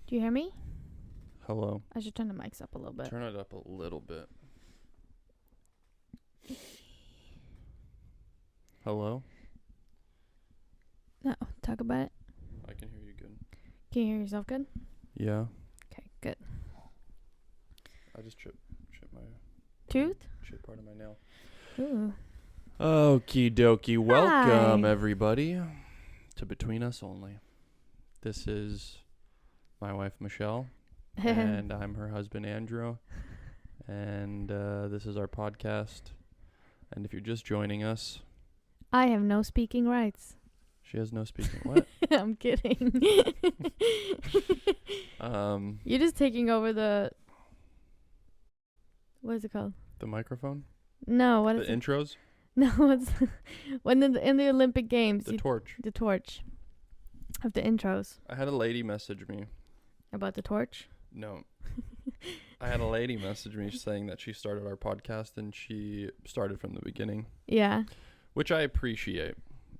Do you hear me? Hello. I should turn the mics up a little bit. Turn it up a little bit. Hello? No, talk about it. I can hear you good. Can you hear yourself good? Yeah. Okay, good. I just chipped my Tooth? chip part of my nail. Ooh. Okie dokie. Welcome, Hi. everybody, to Between Us Only. This is my wife, Michelle, and I'm her husband, Andrew. And this is our podcast. And if you're just joining us, I have no speaking rights. she has no speaking. What? I'm kidding. You're just taking over the... What is it called? The microphone? No, what is The it? intros? No, it's... when in the Olympic Games... The torch. The torch. Of the intros. I had a lady message me. About the torch? No. I had a lady message me saying that she started our podcast and she started from the beginning. Yeah. Which I appreciate.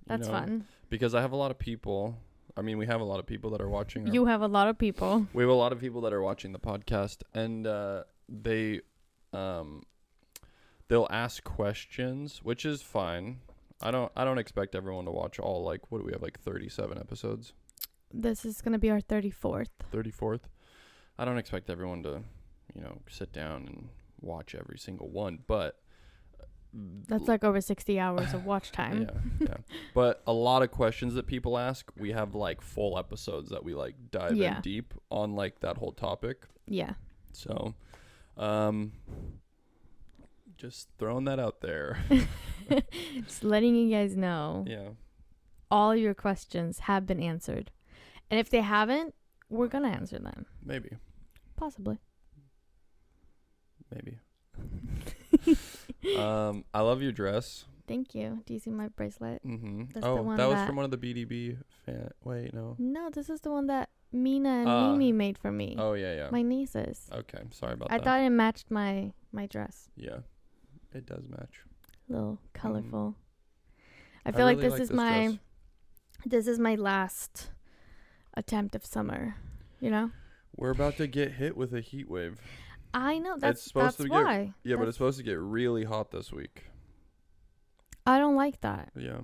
That's fun. Because I have a lot of people. I mean, we have a lot of people that are watching. You have a lot of people. We have a lot of people that are watching the podcast, and they'll ask questions, which is fine. I don't expect everyone to watch all, like, what do we have, like 37 episodes? This is going to be our 34th. 34th. I don't expect everyone to, sit down and watch every single one, but That's like over 60 hours of watch time. Yeah. But a lot of questions that people ask, we have like full episodes that we like dive in deep on like that whole topic. Yeah. So, just throwing that out there. Just letting you guys know. Yeah. All your questions have been answered. And if they haven't, we're going to answer them. Maybe. Possibly. Maybe. I love your dress. Thank you. Do you see my bracelet? Mm-hmm. That's the one that was from one of the BDB fan. Wait, no. No, this is the one that Mina and Mimi made for me. Oh, yeah. My nieces. Okay, sorry about that. I thought it matched my dress. Yeah, it does match. A little colorful. I I feel like really this is my last attempt of summer, We're about to get hit with a heat wave. I know, that's why. But it's supposed to get really hot this week. I don't like that. Yeah.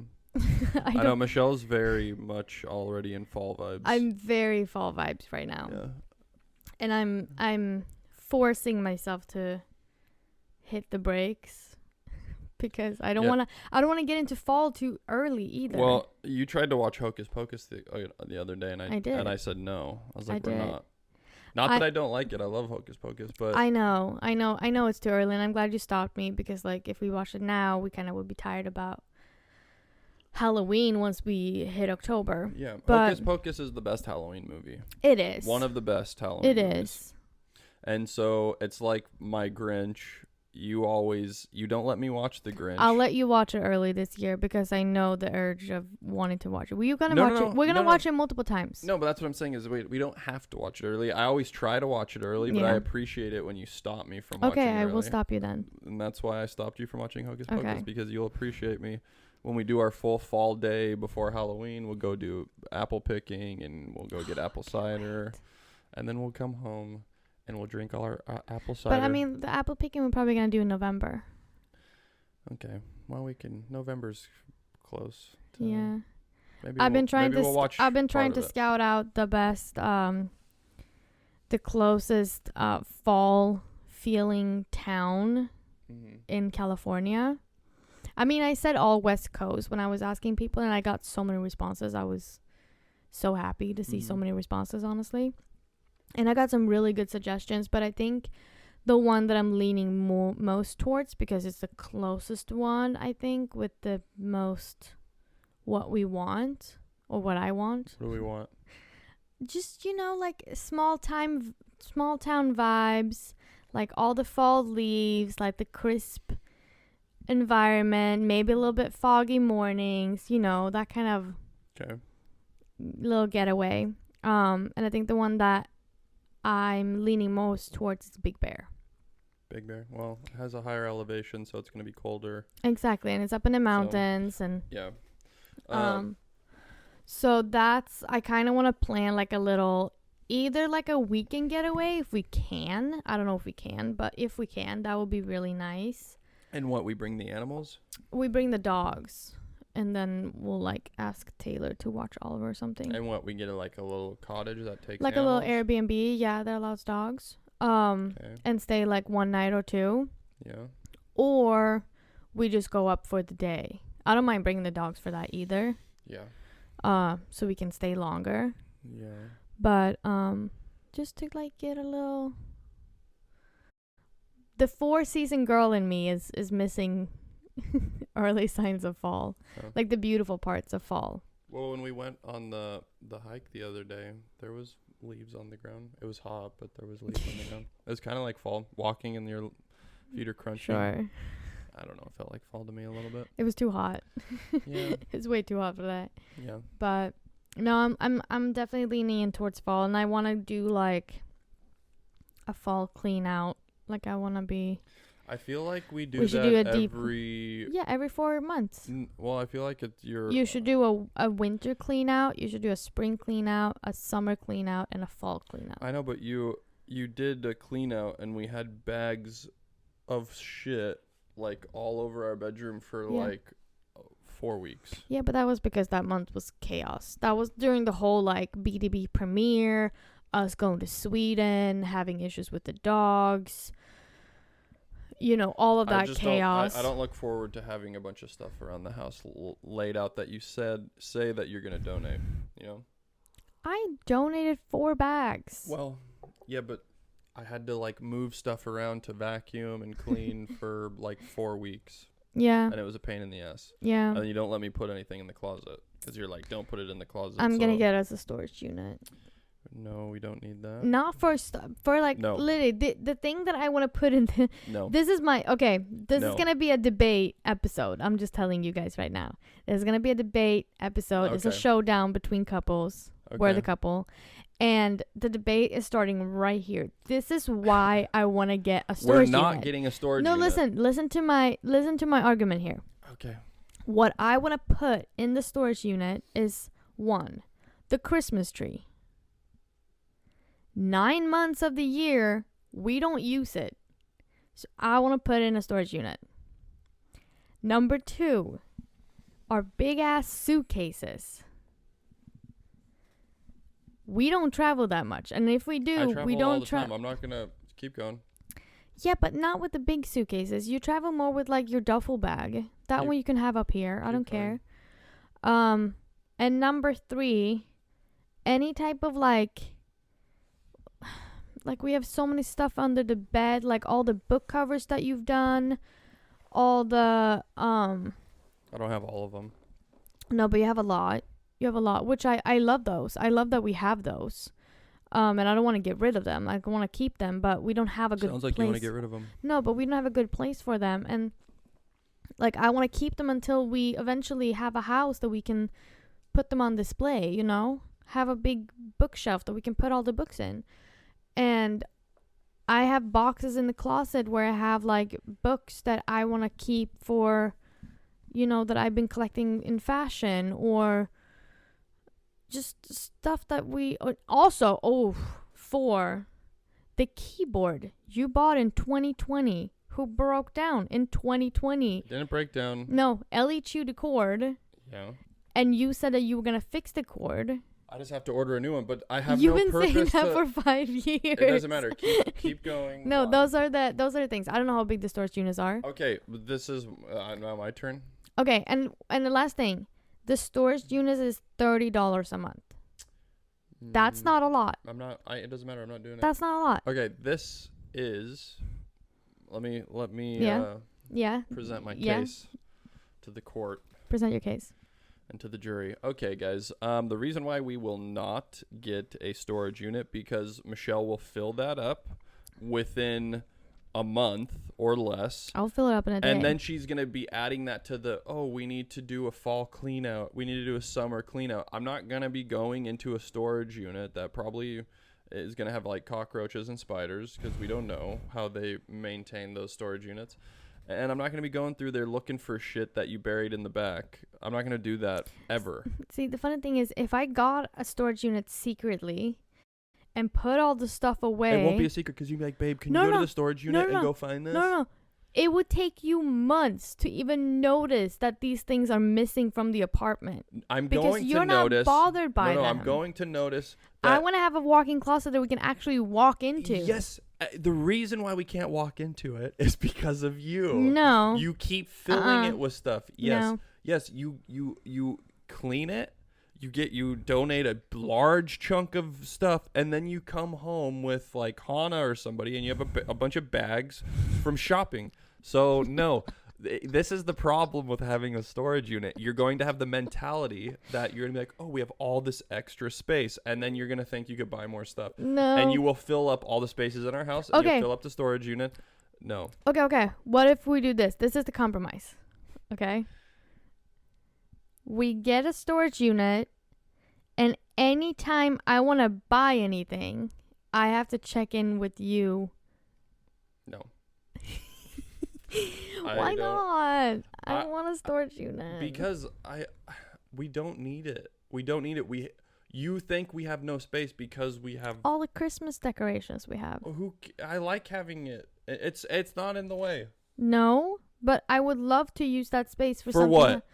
I know Michelle's very much already in fall vibes. I'm very fall vibes right now. Yeah. And I'm forcing myself to hit the brakes because I don't want to get into fall too early either. Well, you tried to watch Hocus Pocus the other day, and I did. And I said no. I was like, we're not. Not that I don't like it. I love Hocus Pocus, but I know it's too early, and I'm glad you stopped me because, like, if we watched it now, we kind of would be tired about Halloween once we hit October. Yeah, but Hocus Pocus is the best Halloween movie. It is. One of the best Halloween movies. It is. And so it's like my Grinch. You don't let me watch the Grinch. I'll let you watch it early this year because I know the urge of wanting to watch it. We're gonna watch it. We're gonna watch it multiple times. No, but that's what I'm saying is we don't have to watch it early. I always try to watch it early, but I appreciate it when you stop me from watching it early. Okay, I will stop you then. And that's why I stopped you from watching Hocus Pocus, because you'll appreciate me. When we do our full fall day before Halloween, we'll go do apple picking and we'll go get apple cider, and then we'll come home and we'll drink all our apple cider. But I mean, the apple picking we're probably gonna do in November. Okay, well November's close. Yeah, maybe I've been trying to scout out the best, the closest fall feeling town in California. I mean, I said all West Coast when I was asking people, and I got so many responses. I was so happy to see so many responses, honestly. And I got some really good suggestions, but I think the one that I'm leaning most towards, because it's the closest one, I think, with the most what we want, or what I want. What do we want? Just, like small town vibes, like all the fall leaves, like the crisp environment, maybe a little bit foggy mornings, that kind of little getaway. And I think the one that I'm leaning most towards is Big Bear. Big Bear. Well, it has a higher elevation, so it's going to be colder. Exactly, and it's up in the mountains, and yeah. So that's, I kind of want to plan like a little either like a weekend getaway if we can. I don't know if we can, but if we can, that would be really nice. And what, we bring the animals? We bring the dogs. And then we'll like ask Taylor to watch Oliver or something. And what, we get like a little cottage that takes like animals? A little Airbnb, yeah, that allows dogs. And stay like one night or two. Yeah. Or we just go up for the day. I don't mind bringing the dogs for that either. Yeah. So we can stay longer. Yeah. But just to like get a little. The 4-season girl in me is missing early signs of fall, like the beautiful parts of fall. Well, when we went on the hike the other day, there was leaves on the ground. It was hot, but there was leaves on the ground. It was kind of like fall. Walking and your feet are crunching. Sure. I don't know. It felt like fall to me a little bit. It was too hot. Yeah. It's way too hot for that. Yeah. But no, I'm definitely leaning in towards fall, and I want to do like a fall clean out. Like I want to be. I feel like we should do a deep, every... Yeah, every 4 months. Well, I feel like it's your... You should do a winter clean out. You should do a spring clean out, a summer clean out, and a fall clean out. I know, but you did a clean out, and we had bags of shit like all over our bedroom for like 4 weeks. Yeah, but that was because that month was chaos. That was during the whole like BDB premiere, us going to Sweden, having issues with the dogs. You know, all of that chaos. I don't look forward to having a bunch of stuff around the house laid out that you say that you're going to donate, you know? I donated 4 bags. Well, yeah, but I had to like move stuff around to vacuum and clean for like 4 weeks. Yeah. And it was a pain in the ass. Yeah. And then you don't let me put anything in the closet because you're like, don't put it in the closet. I'm going to get us a storage unit. No, we don't need that. Not for for like literally the thing that I want to put in the This is my this is going to be a debate episode. I'm just telling you guys right now. There's going to be a debate episode. Okay. It's a showdown between couples. Okay. We're the couple. And the debate is starting right here. This is why I want to get a storage unit. We're not getting a storage unit. No, listen to my argument here. Okay. What I want to put in the storage unit is 1, the Christmas tree. 9 months of the year, we don't use it. So I want to put in a storage unit. Number 2, our big ass suitcases. We don't travel that much. And if we do, we don't travel. I'm not going to keep going. Yeah, but not with the big suitcases. You travel more with like your duffel bag. That one you can have up here. I don't care. And number 3, any type of like we have so many stuff under the bed, like all the book covers that you've done, all the I don't have all of them. No, but you have a lot. You have a lot, which I love those. I love that we have those. And I don't want to get rid of them. I want to keep them, but we don't have a good place. Sounds like you want to get rid of them. No, but we don't have a good place for them. And like I want to keep them until we eventually have a house that we can put them on display, you know? Have a big bookshelf that we can put all the books in. And I have boxes in the closet where I have like books that I want to keep for, you know, that I've been collecting in fashion, or just stuff that we also, for the keyboard you bought in 2020, who broke down in 2020. It didn't break down. No, Ellie chewed the cord. Yeah. And you said that you were going to fix the cord. I just have to order a new one, but I have You've no purpose. You've been saying that for 5 years. It doesn't matter. Keep going. No, those are the things. I don't know how big the storage units are. Okay, this is now my turn. Okay, and the last thing, the storage unit is $30 a month. That's not a lot. It doesn't matter. I'm not doing it. That's not a lot. Okay, this is. Let me. Present my case to the court. Present your case. And to the jury. Okay, guys. The reason why we will not get a storage unit, because Michelle will fill that up within a month or less. I'll fill it up in a day. And then she's going to be adding that to we need to do a fall clean out. We need to do a summer clean out. I'm not going to be going into a storage unit that probably is going to have like cockroaches and spiders, because we don't know how they maintain those storage units. And I'm not going to be going through there looking for shit that you buried in the back. I'm not going to do that ever. See, the funny thing is, if I got a storage unit secretly and put all the stuff away. It won't be a secret because you'd be like, babe, can you go to the storage unit and go find this? No. It would take you months to even notice that these things are missing from the apartment. Because you're not bothered by them. No, I'm going to notice. I want to have a walk-in closet that we can actually walk into. Yes. The reason why we can't walk into it is because of you. No. You keep filling it with stuff. Yes. No. Yes, you clean it. You donate a large chunk of stuff, and then you come home with like Hana or somebody, and you have a bunch of bags from shopping. So no, this is the problem with having a storage unit. You're going to have the mentality that you're gonna be like, oh, we have all this extra space, and then you're gonna think you could buy more stuff. No. And you will fill up all the spaces in our house, and you'll fill up the storage unit. No. Okay. What if we do this? This is the compromise. Okay. We get a storage unit, and anytime I want to buy anything, I have to check in with you. No. Why not? I don't want a storage unit. Because we don't need it. You think we have no space because we have all the Christmas decorations we have. I like having it. It's not in the way. No, but I would love to use that space for something. What?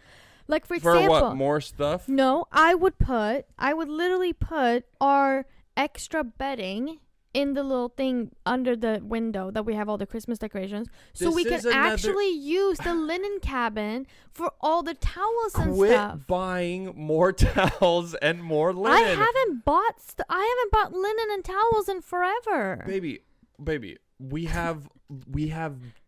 Like for example. For what? More stuff? No, I would literally put our extra bedding in the little thing under the window that we have all the Christmas decorations, so we can actually use the linen cabin for all the towels and stuff. Quit buying more towels and more linen. I haven't bought linen and towels in forever. Baby, we have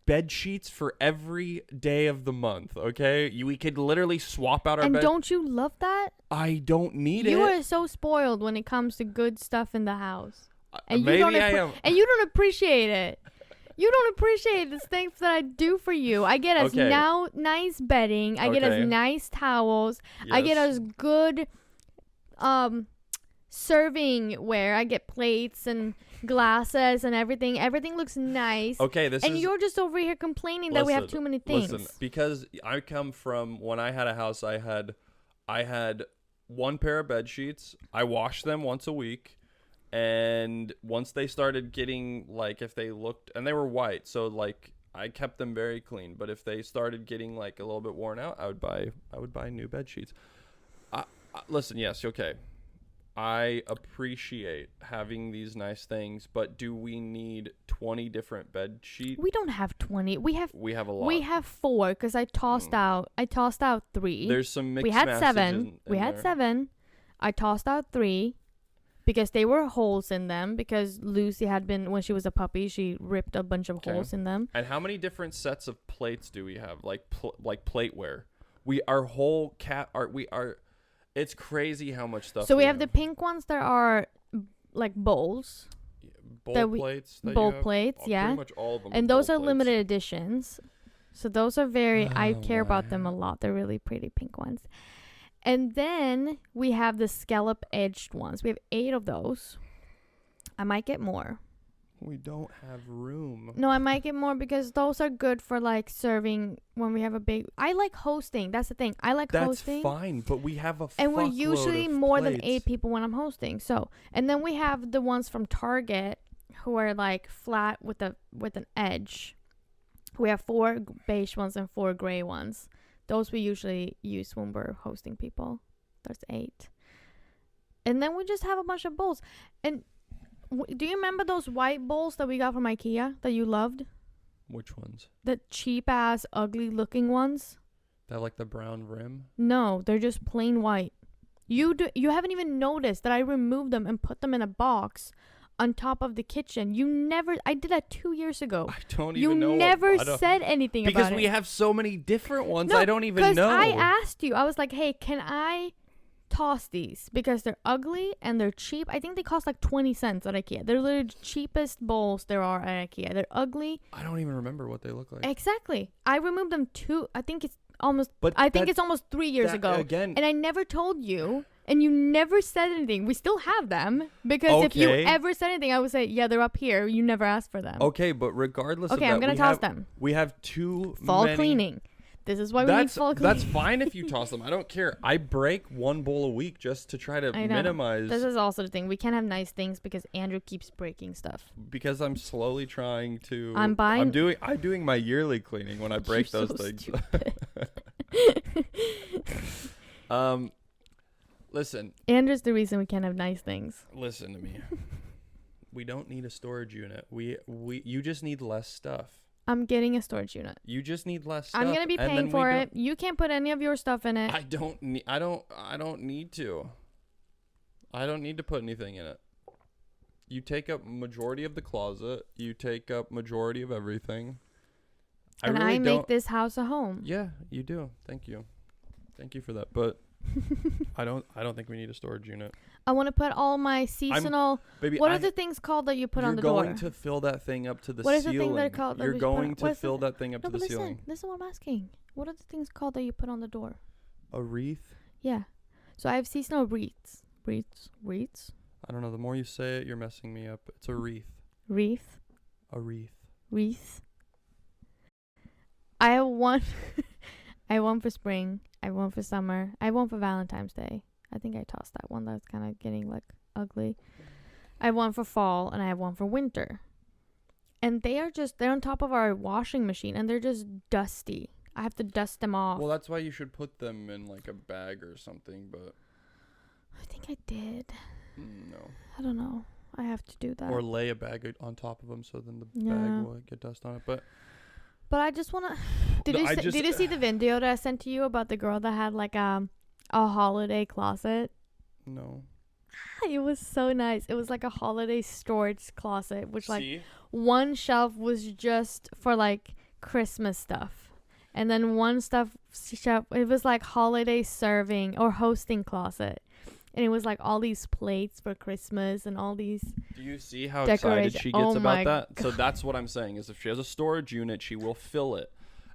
bed sheets for every day of the month, okay? We could literally swap out our bed. And don't you love that? I don't need it. You are so spoiled when it comes to good stuff in the house. And maybe I am. And you don't appreciate it. You don't appreciate the things that I do for you. I get us now nice bedding. I get us nice towels. Yes. I get us good serving ware. I get plates and glasses and everything. Everything looks nice. Okay, you're just over here complaining that we have too many things. Listen, because I come from when I had a house, I had one pair of bed sheets. I washed them once a week. And once they started getting, like, if they looked, and they were white, so, like, I kept them very clean. But if they started getting, like, a little bit worn out, I would buy new bed sheets. Listen, yes, okay. I appreciate having these nice things, but do we need 20 different bed sheets? We don't have 20. We have a lot. We have 4 because I tossed out 3. There's some mixed We had 7. We had 7. I tossed out 3. Because they were holes in them. Because Lucy had been, when she was a puppy, she ripped a bunch of holes in them. And how many different sets of plates do we have? Like plateware. Our whole it's crazy how much stuff. So we have the pink ones that are like bowls. Plates. Bowl plates, yeah. Pretty much all of them. And those are limited editions. So those are I care about them a lot. They're really pretty pink ones. And then we have the scallop edged ones. We have 8 of those. I might get more. We don't have room. No, I might get more because those are good for like serving when we have a big. I like hosting. That's the thing. I like hosting. That's fine, but we have a and we're usually more plates. than 8 people when I'm hosting. So, and then we have the ones from Target who are like flat with an edge. We have 4 beige ones and 4 gray ones. Those we usually use when we're hosting people. There's 8. And then we just have a bunch of bowls. And do you remember those white bowls that we got from IKEA that you loved? Which ones? The cheap-ass, ugly-looking ones. That like the brown rim? No, they're just plain white. You haven't even noticed that I removed them and put them in a box on top of the kitchen. I did that 2 years ago. I don't even know. You never said anything about it. Because we have so many different ones. No, I don't even know. Because I asked you. I was like, hey, can I toss these? Because they're ugly and they're cheap. I think they cost like 20 cents at IKEA. They're literally the cheapest bowls there are at IKEA. They're ugly. I don't even remember what they look like. Exactly. I removed them I think it's almost 3 years ago. Again, and I never told you. And you never said anything. We still have them. Because if you ever said anything, I would say, yeah, they're up here. You never asked for them. Okay, but regardless of that. Okay, I'm going to toss them. We have too Fall many. cleaning. This is why we need fall cleaning. That's fine if you toss them. I don't care. I break one bowl a week just to try to minimize. This is also the thing. We can't have nice things because Andrew keeps breaking stuff. Because I'm slowly trying to. I'm doing my yearly cleaning when I break those things. Listen. Andrew's the reason we can't have nice things. Listen to me. We don't need a storage unit. You just need less stuff. I'm getting a storage unit. You just need less stuff. I'm going to be paying for it. You can't put any of your stuff in it. I don't need to. I don't need to put anything in it. You take up majority of the closet. You take up majority of everything. I make this house a home. Yeah, you do. Thank you. Thank you for that. But I don't think we need a storage unit. I want to put all my seasonal. What are the things called that you put on the door? You're going to fill that thing up to the ceiling. What is the thing that are called? You're going to fill that thing up to the ceiling. Listen what I'm asking. What are the things called that you put on the door? A wreath? Yeah. So I have seasonal wreaths. Wreaths? I don't know. The more you say it, you're messing me up. It's a wreath. Wreath? A wreath. Wreath. I have one. I have one for spring. I have one for summer. I have one for Valentine's Day. I think I tossed that one. That's kind of getting like ugly. I have one for fall and I have one for winter. And they're on top of our washing machine and they're just dusty. I have to dust them off. Well, that's why you should put them in like a bag or something, but I think I did. No. I don't know. I have to do that. Or lay a bag on top of them so then the bag will get dust on it. But I just want to... Did you see the video that I sent to you about the girl that had like a holiday closet? No. It was so nice. It was like a holiday storage closet, which one shelf was just for like Christmas stuff. And then one shelf, it was like holiday serving or hosting closet. And it was like all these plates for Christmas and all these. Do you see how excited she gets about that? God. So that's what I'm saying is if she has a storage unit, she will fill it.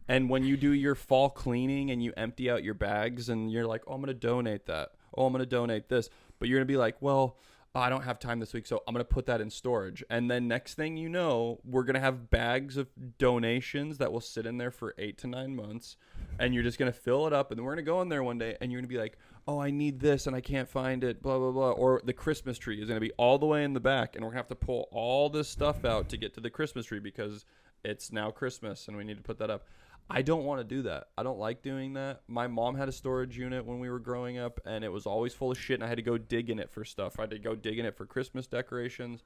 And when you do your fall cleaning and you empty out your bags and you're like, oh, I'm going to donate that. Oh, I'm going to donate this. But you're going to be like, well, I don't have time this week, so I'm going to put that in storage. And then next thing you know, we're going to have bags of donations that will sit in there for 8 to 9 months. And you're just going to fill it up. And then we're going to go in there one day and you're going to be like, oh, I need this and I can't find it, blah, blah, blah. Or the Christmas tree is going to be all the way in the back. And we're going to have to pull all this stuff out to get to the Christmas tree because it's now Christmas and we need to put that up. I don't want to do that. I don't like doing that. My mom had a storage unit when we were growing up, and it was always full of shit, and I had to go dig in it for stuff. I had to go dig in it for Christmas decorations,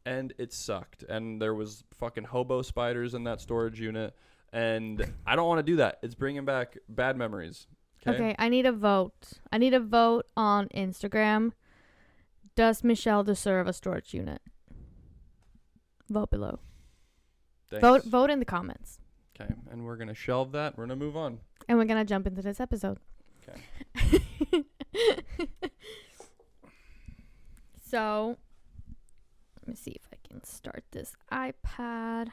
and it sucked. And there was fucking hobo spiders in that storage unit, and I don't want to do that. It's bringing back bad memories. Okay, I need a vote. I need a vote on Instagram. Does Michelle deserve a storage unit? Vote below. Thanks. Vote in the comments. Okay, and we're going to shelve that. We're going to move on. And we're going to jump into this episode. Okay. So, let me see if I can start this iPad.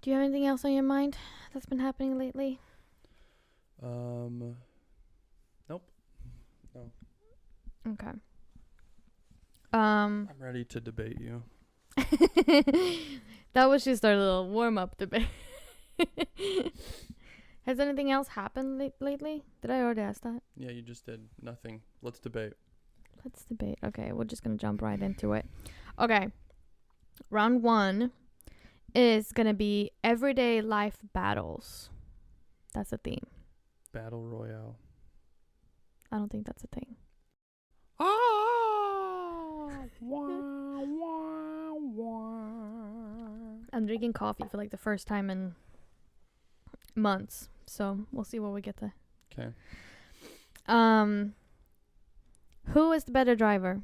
Do you have anything else on your mind that's been happening lately? Nope. No. Okay. I'm ready to debate you. That was just our little warm-up debate. Has anything else happened lately? Did I already ask that? Yeah, you just did. Nothing. Let's debate. Okay, we're just going to jump right into it. Okay. Round 1 is going to be everyday life battles. That's a theme. Battle Royale. I don't think that's a thing. I'm drinking coffee for like the first time in months, so we'll see what we get to. Okay. Who is the better driver?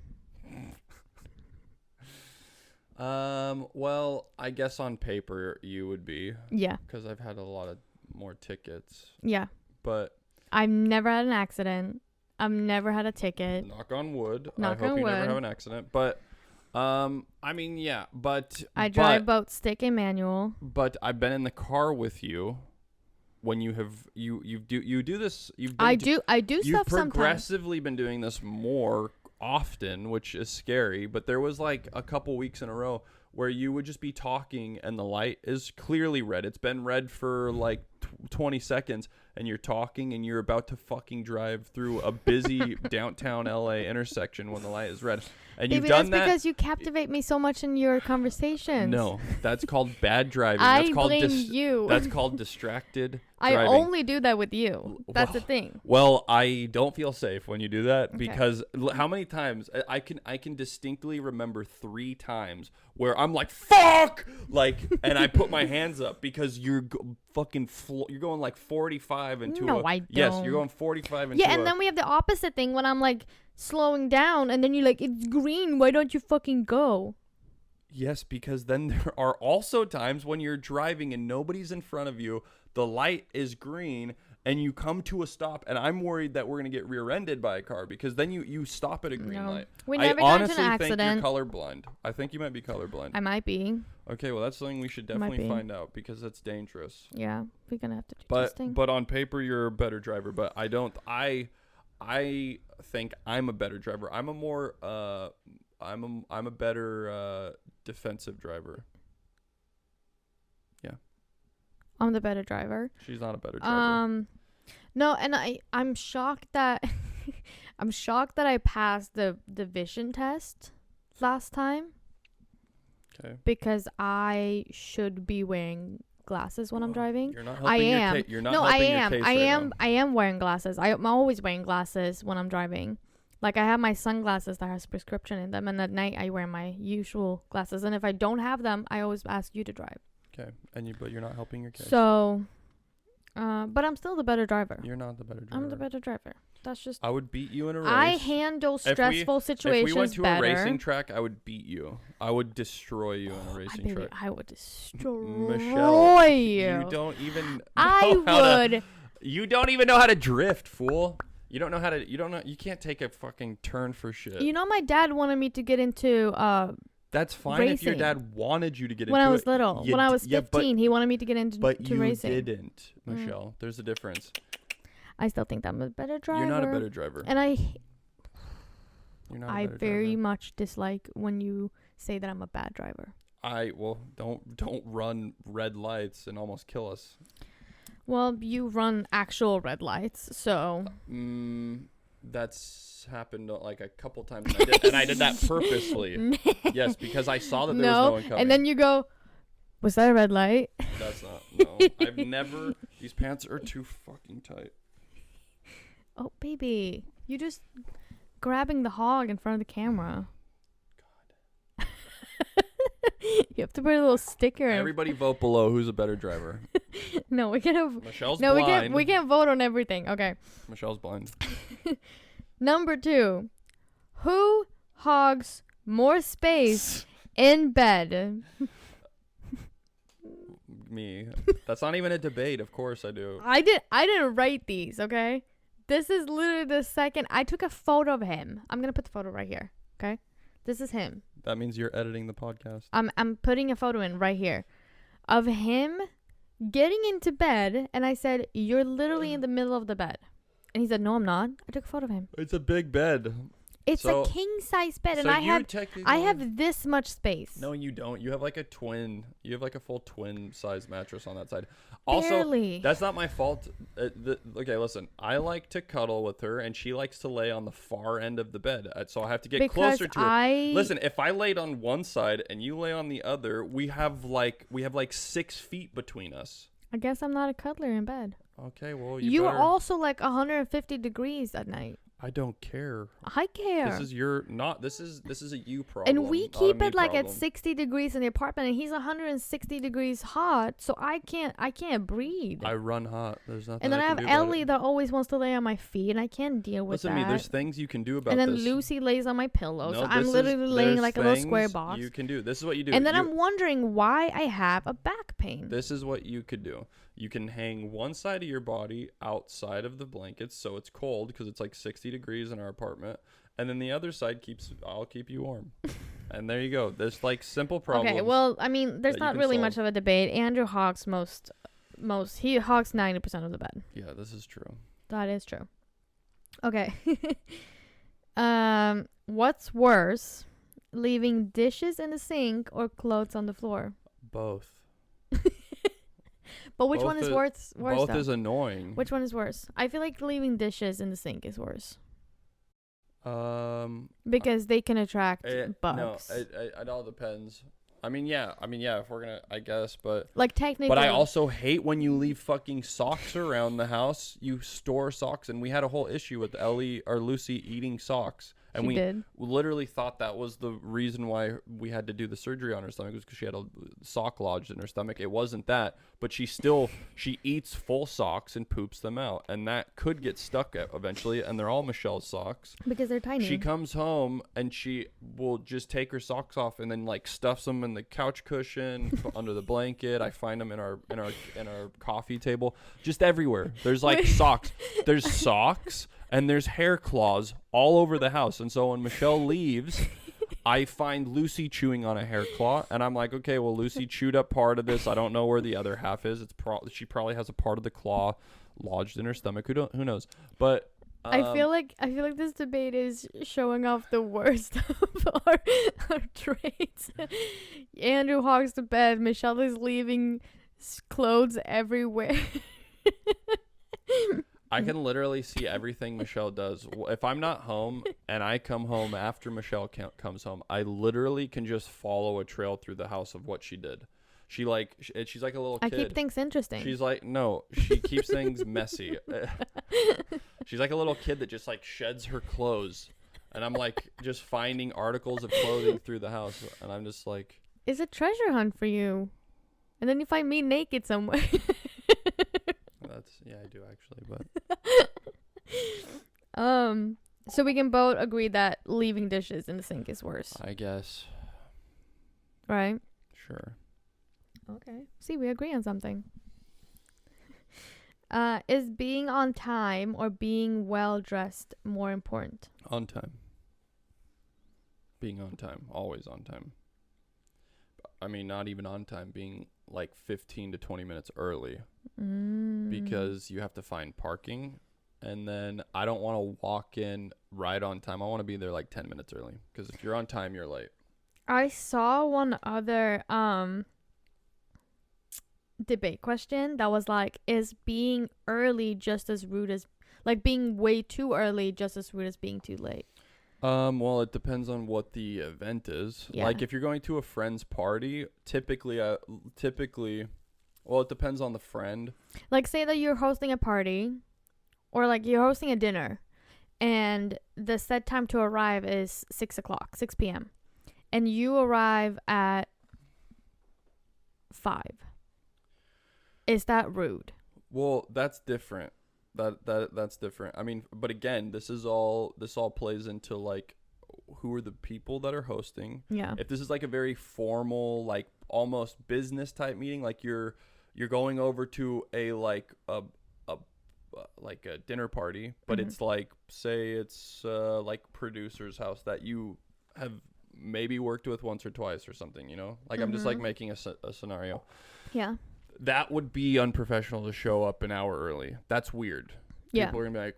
Well, I guess on paper you would be. Yeah. Because I've had a lot of more tickets. Yeah. But I've never had an accident. I've never had a ticket. Knock on wood. Knock I hope on you wood. never have an accident. But I mean, yeah, but I drive both stick and manual. But I've been in the car with you when you do this. I do stuff sometimes. You've progressively been doing this more often, which is scary. But there was like a couple weeks in a row where you would just be talking and the light is clearly red. It's been red for like 20 seconds and you're talking and you're about to fucking drive through a busy downtown LA intersection when the light is red. And Baby, you've done that's because you captivate me so much in your conversations. No, that's called bad driving. I That's called blame you. That's called distracted I driving. only do that with you. That's the thing. Well, I don't feel safe when you do that Okay. because how many times I can distinctly remember 3 times where I'm like fuck and I put my hands up because you're you're going like 45 into No, I don't. Yes, you're going 45 into Yeah, and then we have the opposite thing when I'm like slowing down and then you're like, it's green, why don't you fucking go? Yes, because then there are also times when you're driving and nobody's in front of you, the light is green, and you come to a stop, and I'm worried that we're going to get rear-ended by a car because then you stop at a green light. We never I got into honestly an think accident. you're colorblind. I think you might be colorblind. I might be. Okay, well, that's something we should definitely find out because it's dangerous. Yeah, we're going to have to do But testing. But on paper, you're a better driver, but I don't... I think I'm a better driver. I'm a more... I'm a better defensive driver. Yeah. I'm the better driver. She's not a better driver. No, and I'm shocked that I passed the vision test last time. Okay. Because I should be wearing glasses when I'm driving. You're not helping your case. You're not helping your case right now. I am wearing glasses. I'm always wearing glasses when I'm driving. Like I have my sunglasses that has prescription in them, and at night I wear my usual glasses. And if I don't have them, I always ask you to drive. Okay, but you're not helping your case. So, but I'm still the better driver. You're not the better driver. I'm the better driver. That's just. I would beat you in a race. I handle stressful situations If we went to better. a racing track, I would beat you. I would destroy you in a racing track. I would destroy Michelle, you. You don't even. You don't even know how to drift, fool. You don't know how to. You can't take a fucking turn for shit. You know, my dad wanted me to get into That's fine racing. If your dad wanted you to get into it. When I was little. When I was 15, he wanted me to get into racing. But you didn't, Michelle. There's a difference. I still think I'm a better driver. You're not a better driver. And You're not a I better very driver. much dislike when you say that I'm a bad driver. Don't run red lights and almost kill us. Well, you run actual red lights, so. That's happened like a couple times, and I did that purposely. Yes, because I saw that there was no one coming. And then you go, was that a red light? That's not. No, I've never. These pants are too fucking tight. Oh, baby, you just grabbing the hog in front of the camera. God. You have to put a little sticker. Everybody vote below. Who's a better driver? No, we can't. Michelle's No, blind. we can't vote on everything. Okay. Michelle's blind. Number 2, who hogs more space in bed? Me. That's not even a debate. Of course I do. I didn't write these. Okay. This is literally the second. I took a photo of him. I'm gonna put the photo right here. Okay. This is him. That means you're editing the podcast. I'm putting a photo in right here of him getting into bed, and I said, "You're literally in the middle of the bed," and he said, "No, I'm not." I took a photo of him. It's a big bed. It's a king size bed, and I have this much space. No, you don't. You have like a twin. You have like a full twin size mattress on that side. Barely. Also, that's not my fault. Okay, listen. I like to cuddle with her, and she likes to lay on the far end of the bed. So I have to get closer to her. Listen, if I laid on one side and you lay on the other, we have like 6 feet between us. I guess I'm not a cuddler in bed. Okay, well you are also like 150 degrees at night. I don't care. I care. This is a you problem. And we keep it like at 60 degrees in the apartment, and he's 160 degrees hot, so I can't breathe. I run hot. There's nothing. And then I have Ellie that always wants to lay on my feet, and I can't deal with that. Listen to me. There's things you can do about this. And then Lucy lays on my pillow, so I'm literally laying like a little square box. You can do. This is what you do. And then I'm wondering why I have a back pain. This is what you could do. You can hang one side of your body outside of the blankets so it's cold because it's like 60 degrees in our apartment. And then the other side I'll keep you warm. And there you go. There's like simple problems. Okay, well, I mean, there's not really much of a debate. Andrew hogs he hogs 90% of the bed. Yeah, this is true. That is true. Okay. What's worse, leaving dishes in the sink or clothes on the floor? Both. But which one is worse? Both though? is annoying. Which one is worse? I feel like leaving dishes in the sink is worse. Because they can attract bugs. No, it all depends. I mean, yeah, if we're gonna, I guess, but like technically. But I also hate when you leave fucking socks around the house. You store socks, and we had a whole issue with Ellie or Lucy eating socks, and we literally thought that was the reason why we had to do the surgery on her stomach, was because she had a sock lodged in her stomach. It wasn't that, but she eats full socks and poops them out, and that could get stuck eventually. And they're all Michelle's socks because they're tiny. She comes home and she will just take her socks off and then like stuffs them in the couch cushion under the blanket. I find them in our coffee table, just everywhere. There's like socks. There's socks. And there's hair claws all over the house. And so when Michelle leaves, I find Lucy chewing on a hair claw. And I'm like, okay, well, Lucy chewed up part of this. I don't know where the other half is. She probably has a part of the claw lodged in her stomach. Who knows? But I feel like this debate is showing off the worst of our traits. Andrew hogs the bed. Michelle is leaving clothes everywhere. I can literally see everything Michelle does. If I'm not home and I come home after Michelle comes home, I literally can just follow a trail through the house of what she did. She's like a little kid. I keep things interesting. She's like, no, she keeps things messy. She's like a little kid that just like sheds her clothes. And I'm like just finding articles of clothing through the house. And I'm just like. It's a treasure hunt for you. And then you find me naked somewhere. Yeah, I do actually, but so we can both agree that leaving dishes in the sink is worse. I guess. Right? Sure. Okay. See, we agree on something. Is being on time or being well dressed more important? On time. Being on time, always on time. I mean, not even on time, being like 15 to 20 minutes early. Because you have to find parking, and then I don't want to walk in right on time. I want to be there like 10 minutes early, because if you're on time, you're late. I saw one other debate question that was like, is being early just as rude as, like, being way too early just as rude as being too late? Well, it depends on what the event is. Yeah. Like if you're going to a friend's party, typically well, it depends on the friend. Like, say that you're hosting a party, or like you're hosting a dinner, and the set time to arrive is 6 p.m. and you arrive at 5. Is that rude? Well, that's different. That's different. I mean, but again, this all plays into like who are the people that are hosting. Yeah. If this is like a very formal, like almost business type meeting, like you're going over to a dinner party, but it's like, say it's like producer's house that you have maybe worked with once or twice or something, you know? Like I'm just like making a scenario. Yeah. That would be unprofessional to show up an hour early. That's weird. Yeah. People are gonna be like,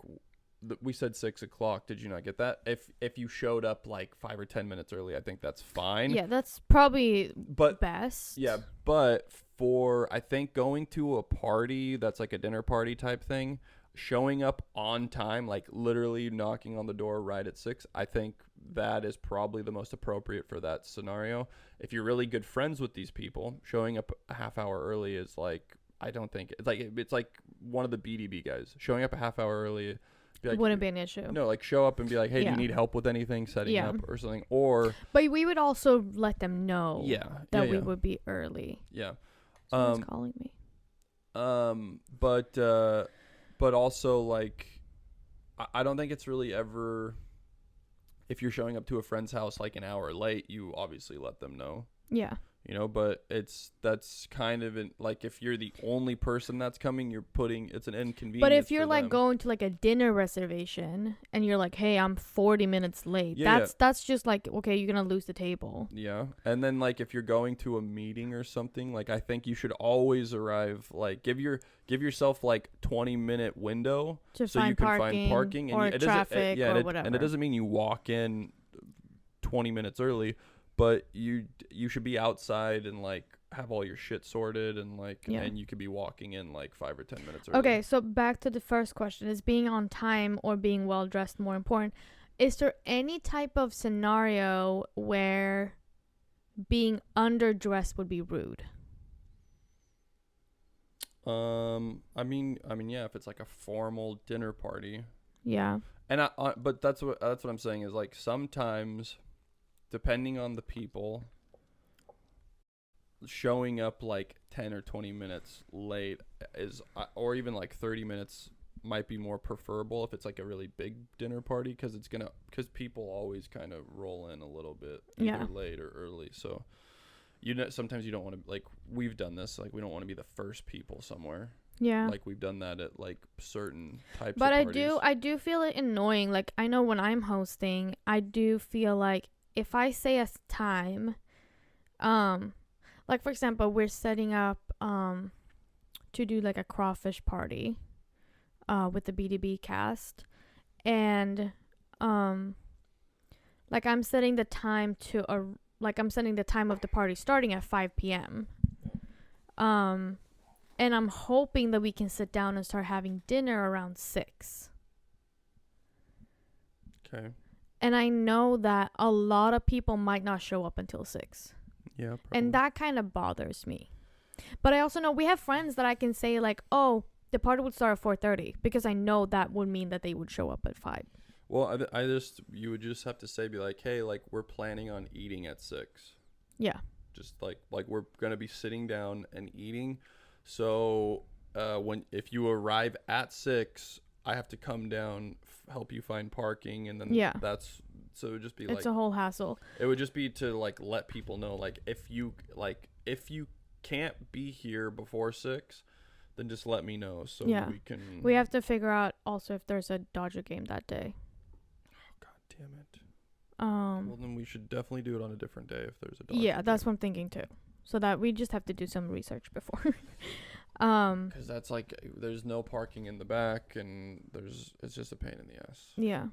we said 6 o'clock. Did you not get that? If you showed up like 5 or 10 minutes early, I think that's fine. Yeah, that's probably best. Yeah, but for, I think, going to a party that's like a dinner party type thing, showing up on time, like literally knocking on the door right at 6, I think that is probably the most appropriate for that scenario. If you're really good friends with these people, showing up a half hour early is like, I don't think it's like one of the BDB guys showing up a half hour early. Like, wouldn't be an issue. No, like show up and be like, hey, do you need help with anything setting up or something? Or but we would also let them know that we would be early. Yeah. Someone's calling me. But also like I don't think it's really ever, if you're showing up to a friend's house like an hour late, you obviously let them know. Yeah. You know, but that's kind of like if you're the only person that's coming, it's an inconvenience. But if you're like going to like a dinner reservation and you're like, hey, I'm 40 minutes late, that's just like, okay, you're gonna lose the table. Yeah. And then like if you're going to a meeting or something, like I think you should always arrive, like give yourself like 20-minute window so you can find parking or and traffic or whatever. And it doesn't mean you walk in 20 minutes early, but you should be outside and like have all your shit sorted and like and you could be walking in like 5 or 10 minutes early. Okay, so back to the first question, is being on time or being well dressed more important? Is there any type of scenario where being underdressed would be rude? I mean, yeah, if it's like a formal dinner party. Yeah. And but that's what I'm saying is like sometimes, depending on the people, showing up like 10 or 20 minutes late is, or even like 30 minutes might be more preferable if it's like a really big dinner party, because people always kind of roll in a little bit either late or early. So sometimes you don't want to, like, we've done this, like we don't want to be the first people somewhere. Yeah. Like we've done that at like certain types but of parties. I do feel it annoying. Like I know when I'm hosting, I do feel like if I say a time, like for example, we're setting up to do like a crawfish party with the BDB cast, and like I'm setting the time I'm setting the time of the party starting at 5 p.m. And I'm hoping that we can sit down and start having dinner around 6. Okay. And I know that a lot of people might not show up until 6. Yeah, probably. And that kind of bothers me. But I also know we have friends that I can say like, oh, the party would start at 4:30, because I know that would mean that they would show up at 5. Well, you would just have to be like, hey, like we're planning on eating at 6. Yeah. Just like we're gonna be sitting down and eating. So if you arrive at 6, I have to come down, help you find parking, and then so it would just be it's a whole hassle. It would just be to like let people know, like if you can't be here before 6, then just let me know so we can. We have to figure out also if there's a Dodger game that day. Oh, God damn it. Well, then we should definitely do it on a different day if there's a Dodger game. That's what I'm thinking too. So that we just have to do some research before. Because that's like there's no parking in the back, and it's just a pain in the ass. Yeah.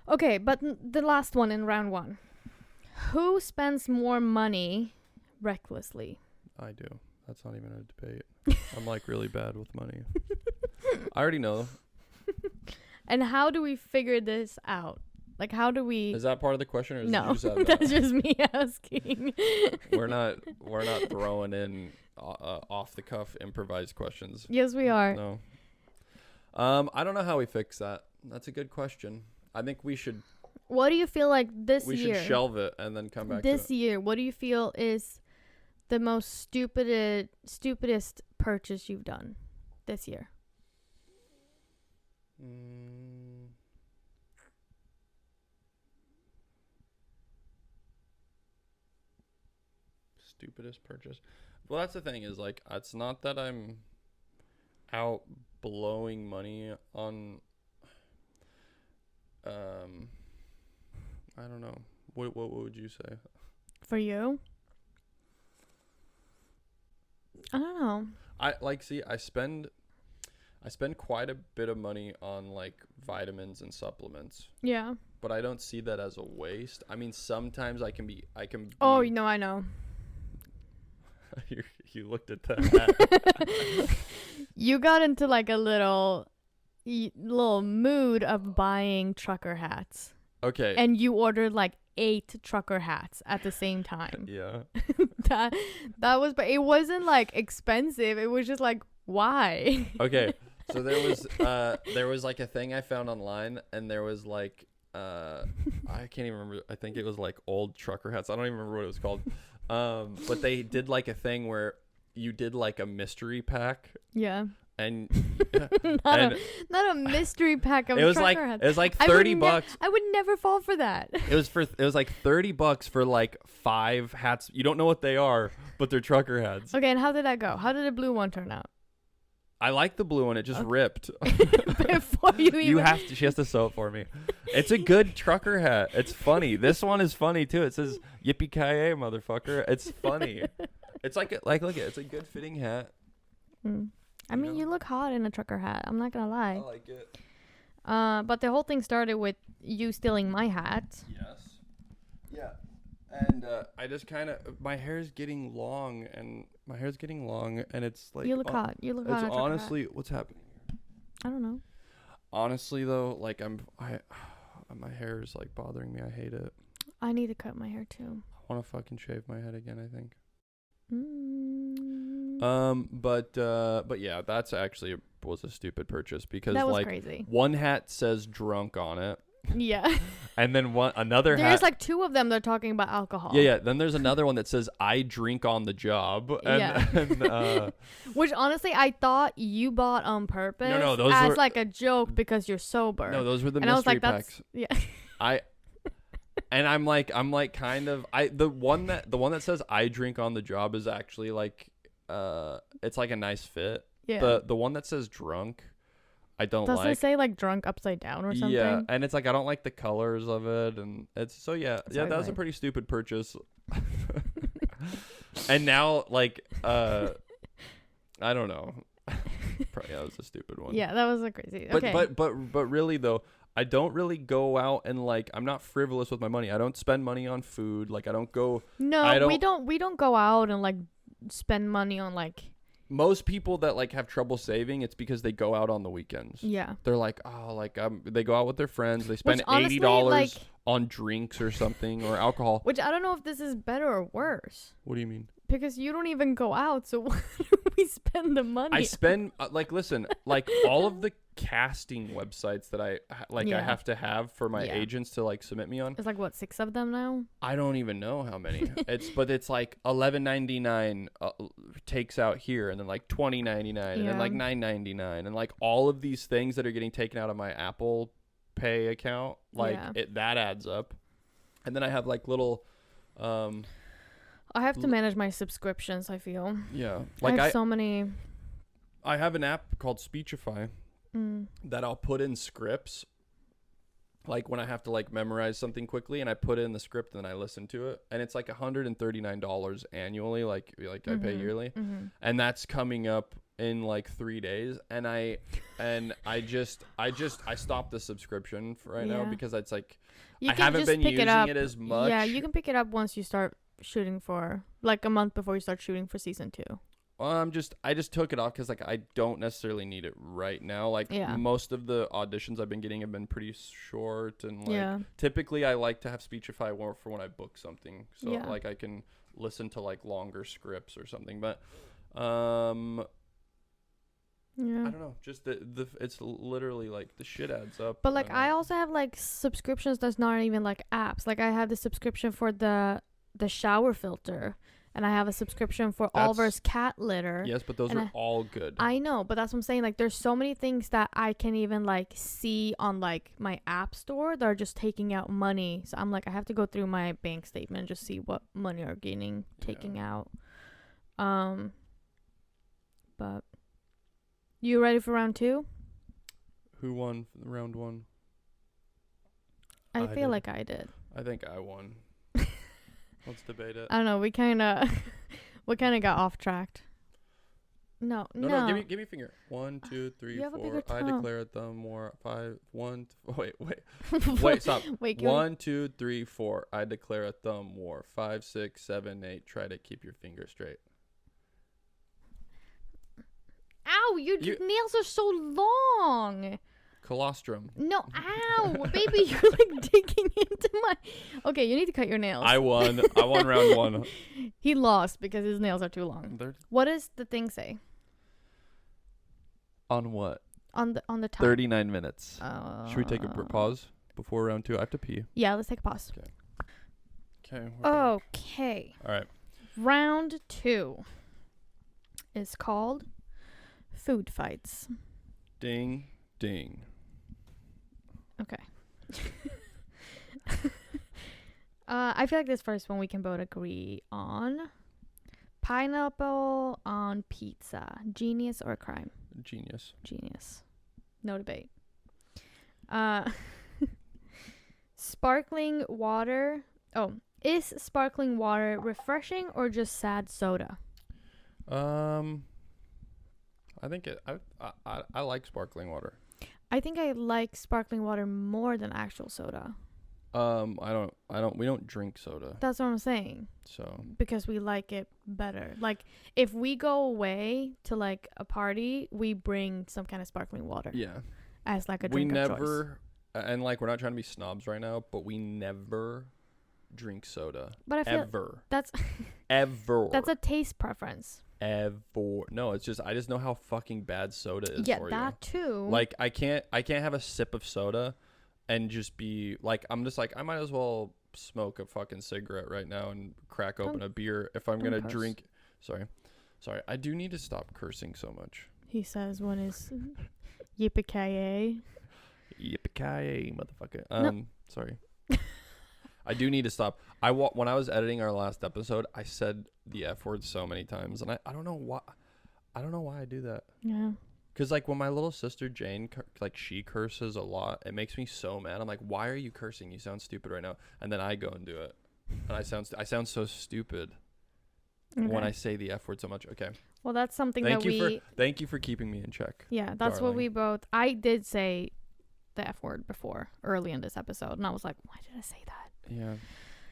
Okay, but the last one in round 1. Who spends more money recklessly? I do. That's not even a debate. I'm like really bad with money. I already know. And how do we figure this out? Like, how do we? Is that part of the question, or is no? It just that's just me asking. We're not throwing in off the cuff improvised questions. Yes, we are. No. I don't know how we fix that. That's a good question. I think we should. What do you feel like this year? We should shelve it and then come back. This year, what do you feel is the most stupidest purchase you've done this year? Stupidest purchase. Well, that's the thing is like it's not that I'm out blowing money on. I don't know. What would you say? For you? I don't know. I spend quite a bit of money on like vitamins and supplements. Yeah. But I don't see that as a waste. I mean, sometimes I can be. Oh, no, I know. You looked at that. You got into like a little mood of buying trucker hats. Okay. And you ordered like 8 trucker hats at the same time. Yeah. that was, but it wasn't like expensive. It was just like, why? Okay. So there was like a thing I found online, and there was like I can't even remember. I think it was like old trucker hats. I don't even remember what it was called. But they did like a thing where you did like a mystery pack. Yeah. And not a mystery pack of trucker hats. It was like $30. I would never fall for that. It was like $30 for like 5 hats. You don't know what they are, but they're trucker hats. Okay, and how did that go? How did the blue one turn out? I like the blue one. It just ripped. Before she has to sew it for me. It's a good trucker hat. It's funny. This one is funny too. It says "Yippee-ki-yay, motherfucker." It's funny. It's look at it's a good fitting hat. I mean, you look hot in a trucker hat. I'm not gonna lie. I like it. But the whole thing started with you stealing my hat. Yes. Yeah. And I just kind of, my hair's getting long, and it's like, You look hot. You look hot. It's honestly, what's happening? I don't know. Honestly though, like my hair is like bothering me. I hate it. I need to cut my hair too. I want to fucking shave my head again, I think. But yeah, that's actually was a stupid purchase because that was like crazy. One hat says drunk on it. Yeah. And then another hat. There's like two of them that are talking about alcohol. Yeah. Then there's another one that says I drink on the job. Which honestly, I thought you bought on purpose. No, those as were like a joke because you're sober. No, those were the and mystery I was like, packs. Yeah. And I'm like kind of the one that says I drink on the job is actually like it's like a nice fit. Yeah. The one that says drunk, I don't Does like. it say like drunk upside down or something? Yeah, and it's like I don't like the colors of it, and it's so that was a pretty stupid purchase. And now like I don't know. Probably that was a stupid one. Yeah, that was a crazy. But okay. but really though, I don't really go out and like I'm not frivolous with my money. I don't spend money on food. Like I don't go. No, we don't go out and like spend money on like. Most people that like have trouble saving, it's because they go out on the weekends. Yeah. They're like, oh, like they go out with their friends. They spend honestly, $80 like, on drinks or something or alcohol. Which I don't know if this is better or worse. What do you mean? Because you don't even go out, so why do we spend the money? I spend listen, like all of the casting websites that I have to have for my agents to like submit me on. It's like what, 6 of them now? I don't even know how many. It's like $11.99 takes out here, and then like $20.99 and then like $9.99 and like all of these things that are getting taken out of my Apple Pay account, like that adds up. And then I have like little I have to manage my subscriptions, I feel. Yeah. Like I have so many. I have an app called Speechify that I'll put in scripts. Like when I have to like memorize something quickly, and I put in the script and then I listen to it, and it's like $139 annually, like I pay yearly, and that's coming up in like 3 days, and I stopped the subscription for right now because it's like I haven't been using it as much. Yeah, you can pick it up once you start shooting for like a month before you start shooting for season 2. I just took it off because like I don't necessarily need it right now. Like most of the auditions I've been getting have been pretty short, and like typically I like to have Speechify for when I book something, so like I can listen to like longer scripts or something. But I don't know, just the it's literally like the shit adds up. But like I also have like subscriptions that's not even like apps. Like I have the subscription for the shower filter, and I have a subscription for Oliver's cat litter. Yes, but those are all good. I know, but that's what I'm saying. Like there's so many things that I can even like see on like my app store that are just taking out money. So I'm like, I have to go through my bank statement and just see what money are taking out. But you ready for round 2? Who won round 1? I feel like I did. I think I won. Let's debate it. I don't know. We kind of got off tracked. No. Give me a finger. 1, 2, 3, 4. I declare a thumb war. 5. 1. Wait. Stop. Wait. 1, 2, 3, 4. I declare a thumb war. 5, 6, 7, 8. Try to keep your finger straight. Ow! Your nails are so long. Colostrum. No, ow, baby, you're like digging into my. Okay, you need to cut your nails. I won round 1. He lost because his nails are too long. What does the thing say? On what? On the top. 39 minutes. Should we take a pause before round 2? I have to pee. Yeah, let's take a pause. Okay. Okay. All right. Round 2 is called food fights. Ding, ding. Okay. I feel like this first one we can both agree on. Pineapple on pizza. Genius or crime? Genius. No debate. Sparkling water. Oh, is sparkling water refreshing or just sad soda? I think I like sparkling water. I think I like sparkling water more than actual soda. We don't drink soda. That's what I'm saying. So. Because we like it better. Like, if we go away to, like, a party, we bring some kind of sparkling water. Yeah. As, like, a drink of choice. We never, and, like, we're not trying to be snobs right now, but we never drink soda. But I feel ever. That's ever. That's a taste preference. Ever. No, it's just, I just know how fucking bad soda is for you. Yeah, that too. Like, I can't have a sip of soda and just be like, I'm just like, I might as well smoke a fucking cigarette right now and crack open a beer if I'm gonna drink. Sorry, I do need to stop cursing so much. He says when his yippee-ki-yay. Yippee-ki-yay, motherfucker. Sorry. I do need to stop. When I was editing our last episode, I said the F word so many times, and I don't know why. I don't know why I do that. Yeah. Because, like, when my little sister Jane, like, she curses a lot, it makes me so mad. I'm like, why are you cursing? You sound stupid right now. And then I go and do it. And I sound so stupid when I say the F word so much. Okay. Well, that's something thank you for keeping me in check. Yeah, that's darling. What we both... I did say the F word before, early in this episode. And I was like, why did I say that? Yeah.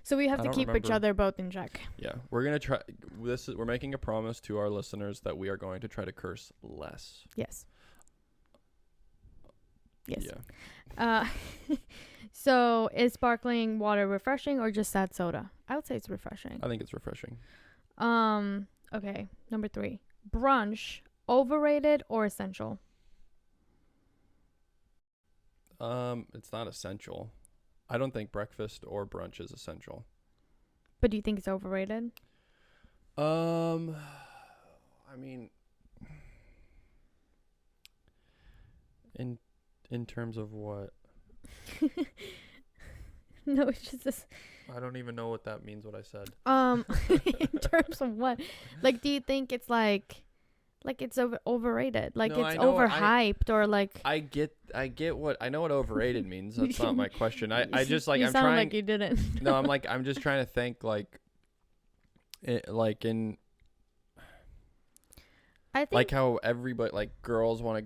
So we have to keep each other both in check. Yeah. We're going to try... We're making a promise to our listeners that we are going to try to curse less. Yes. Yes. Yeah. So is sparkling water refreshing or just sad soda? I would say it's refreshing. I think it's refreshing. Okay. Number 3. Brunch, overrated or essential? It's not essential. I don't think breakfast or brunch is essential. But do you think it's overrated? I mean, in terms of what? No, it's just this. I don't even know what that means, what I said. In terms of what? Like, do you think it's like it's overrated? Like, no, it's overhyped or like... I get what... I know what overrated means. That's not my question. I just, like, I'm trying... You sound like you didn't. No, I'm just trying to think, like... in... I think... Like, how everybody... Like, girls want to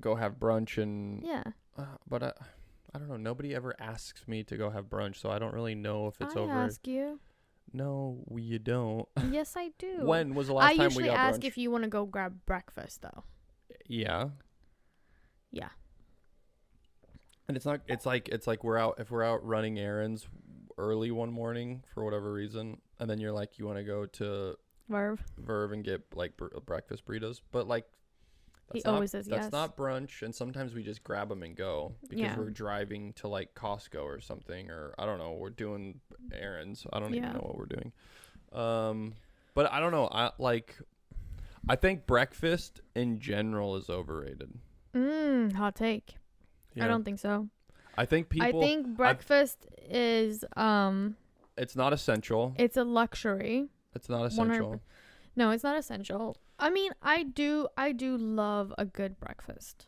go have brunch and... Yeah. But I don't know. Nobody ever asks me to go have brunch, so I don't really know if it's over. I ask you. No, you don't. Yes, I do. When was the last time we got brunch? I usually ask if you want to go grab breakfast, though. Yeah. Yeah. And it's like if we're out running errands early one morning for whatever reason, and then you're like, you want to go to Verve and get like breakfast burritos, but like he always says yes. That's not brunch, and sometimes we just grab them and go because we're driving to like Costco or something, or I don't know, we're doing errands. I don't even know what we're doing. But I don't know. I think breakfast in general is overrated. Hot take. Yeah. I don't think so. I think breakfast is it's not essential. It's a luxury. It's not essential. No, it's not essential. I mean, I do love a good breakfast.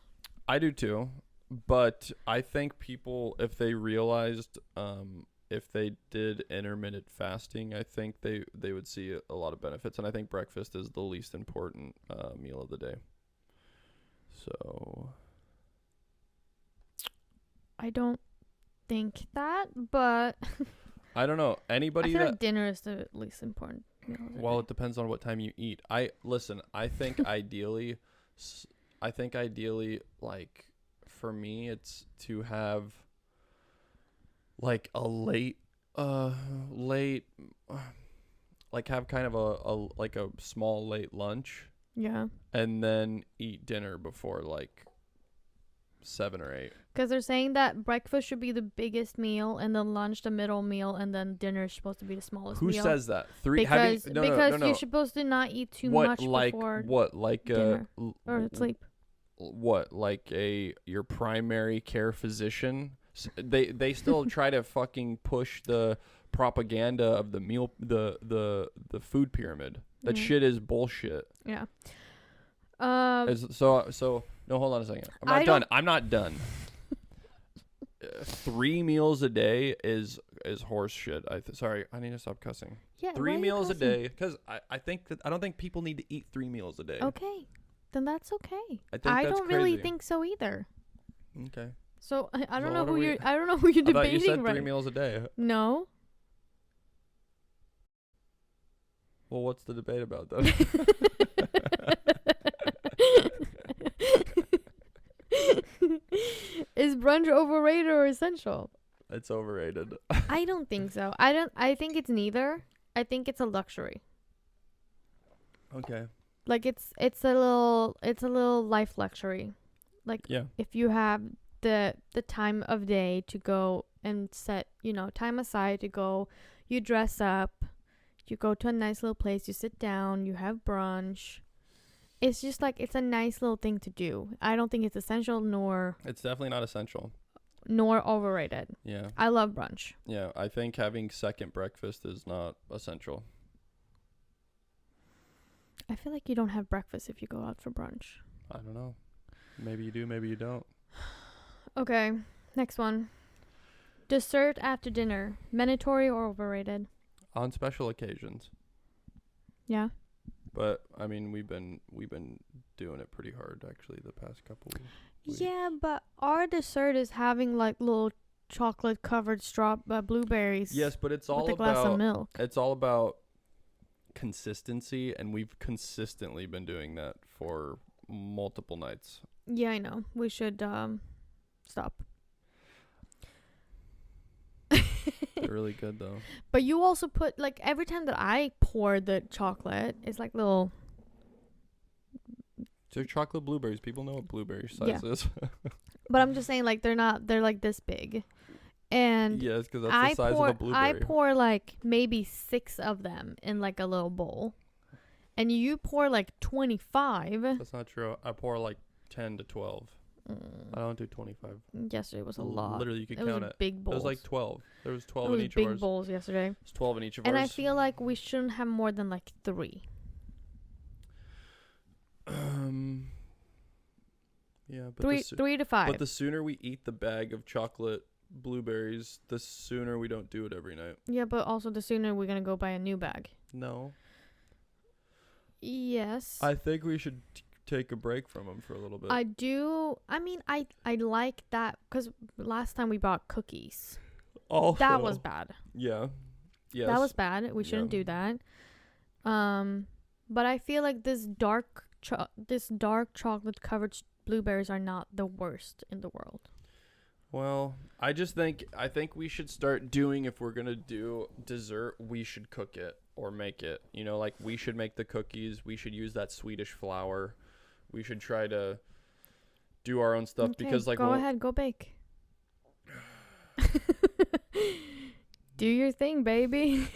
I do too. But I think people, if they realized, if they did intermittent fasting, I think they would see a lot of benefits. And I think breakfast is the least important meal of the day. So I don't think that, but I don't know. Anybody I feel like dinner is the least important. Well, it depends on what time you eat. I think ideally, like for me, it's to have like a late, like have kind of a small late lunch. Yeah. And then eat dinner before like 7 or 8. Because they're saying that breakfast should be the biggest meal, and then lunch the middle meal, and then dinner is supposed to be the smallest meal. Who says that? Because you're supposed to not eat too much before dinner or sleep. What, like your primary care physician? They still try to fucking push the propaganda of the meal, the food pyramid. That shit is bullshit. Yeah. So no, hold on a second. I'm not done. 3 meals a day is horse shit. Sorry, I need to stop cussing. Yeah, 3 meals a day, because I don't think people need to eat 3 meals a day. Okay, then that's okay. I don't really think so either. Okay. So I don't So know what who are you're. I don't know who you're I thought debating you said right. 3 meals a day. No. Well, what's the debate about though? Is brunch overrated or essential? It's overrated. I don't think so. I think it's neither. I think it's a luxury. Okay. Like it's a little life luxury. Like Yeah. if you have the time of day to go and set, time aside to go, you dress up, you go to a nice little place, you sit down, you have brunch. It's just like it's a nice little thing to do. I don't think it's essential nor It's definitely not essential. Nor overrated. Yeah. I love brunch. Yeah, I think having second breakfast is not essential. I feel like you don't have breakfast if you go out for brunch. I don't know. Maybe you do, maybe you don't. Okay, next one. Dessert after dinner, mandatory or overrated? On special occasions. Yeah. But I mean, we've been doing it pretty hard actually the past couple weeks. Yeah, but our dessert is having like little chocolate covered blueberries. Yes, but it's all with a glass of milk. It's all about consistency, and we've consistently been doing that for multiple nights. Yeah, I know. We should stop. They're really good though. But you also put like every time that I pour the chocolate, it's like little. They're chocolate blueberries. People know what blueberry size is. But I'm just saying, like they're like this big, and yes, because that's the size of a blueberry. I pour like maybe 6 of them in like a little bowl, and you pour like 25. That's not true. I pour like 10 to 12. I don't do 25. Yesterday was a lot. Literally, you can it count was it. Big bowls. It was like 12. There was 12 it in was each of big ours. bowls yesterday. It's 12 in each of and ours. And I feel like we shouldn't have more than like 3. Yeah, but 3 to 5. But the sooner we eat the bag of chocolate blueberries, the sooner we don't do it every night. Yeah, but also the sooner we're gonna go buy a new bag. No. Yes. I think we should take a break from them for a little bit. I do. I mean, I like that because last time we bought cookies. Also, that was bad. Yeah. Yes. That was bad. We shouldn't do that. But I feel like this dark chocolate covered blueberries are not the worst in the world. Well, I think we should start doing, if we're going to do dessert, we should cook it or make it. Like we should make the cookies. We should use that Swedish flour. We should try to do our own stuff because like go ahead, go bake. Do your thing, baby.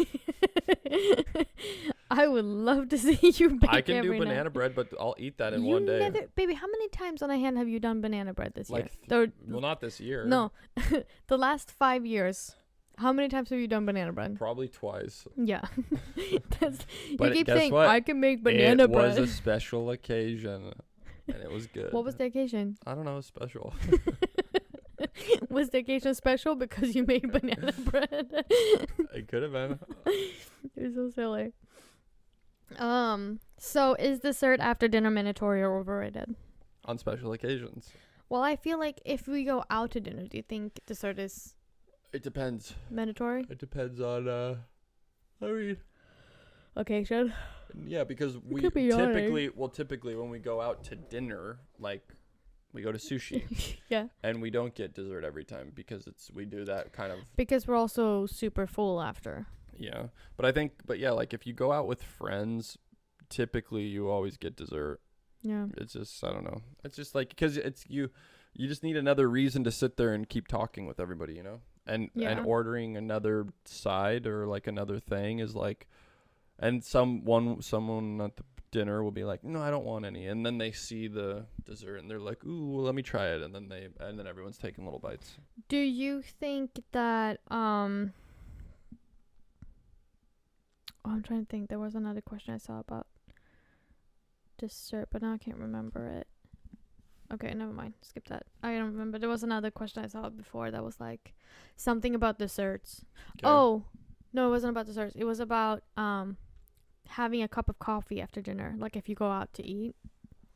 I would love to see you bake. I can do every banana night. bread, but I'll eat that in one day. Baby, how many times on a hand have you done banana bread this year? Well, not this year. No, the last 5 years. How many times have you done banana bread? Probably twice. Yeah. You keep guess saying, what? I can make banana bread. It was a special occasion, and it was good. What was the occasion? I don't know, special. Was the occasion special because you made banana bread? It could have been. You're so silly. So is dessert after dinner mandatory or overrated? On special occasions. Well, I feel like if we go out to dinner, do you think dessert is... It depends. Mandatory? It depends on, occasion? Yeah, because we typically when we go out to dinner, like, we go to sushi. Yeah. And we don't get dessert every time because we do that kind of... Because we're also super full after. Yeah. But yeah, like if you go out with friends, typically you always get dessert. Yeah. It's just, I don't know. It's just like, because it's you just need another reason to sit there and keep talking with everybody, And ordering another side or like another thing is like, and someone at the dinner will be like, no, I don't want any. And then they see the dessert and they're like, ooh, well, let me try it. And then everyone's taking little bites. Do you think that, I'm trying to think. There was another question I saw about dessert, but now I can't remember it. Okay, never mind. Skip that. I don't remember. There was another question I saw before that was like something about desserts. Okay. Oh, no, it wasn't about desserts. It was about having a cup of coffee after dinner, like if you go out to eat.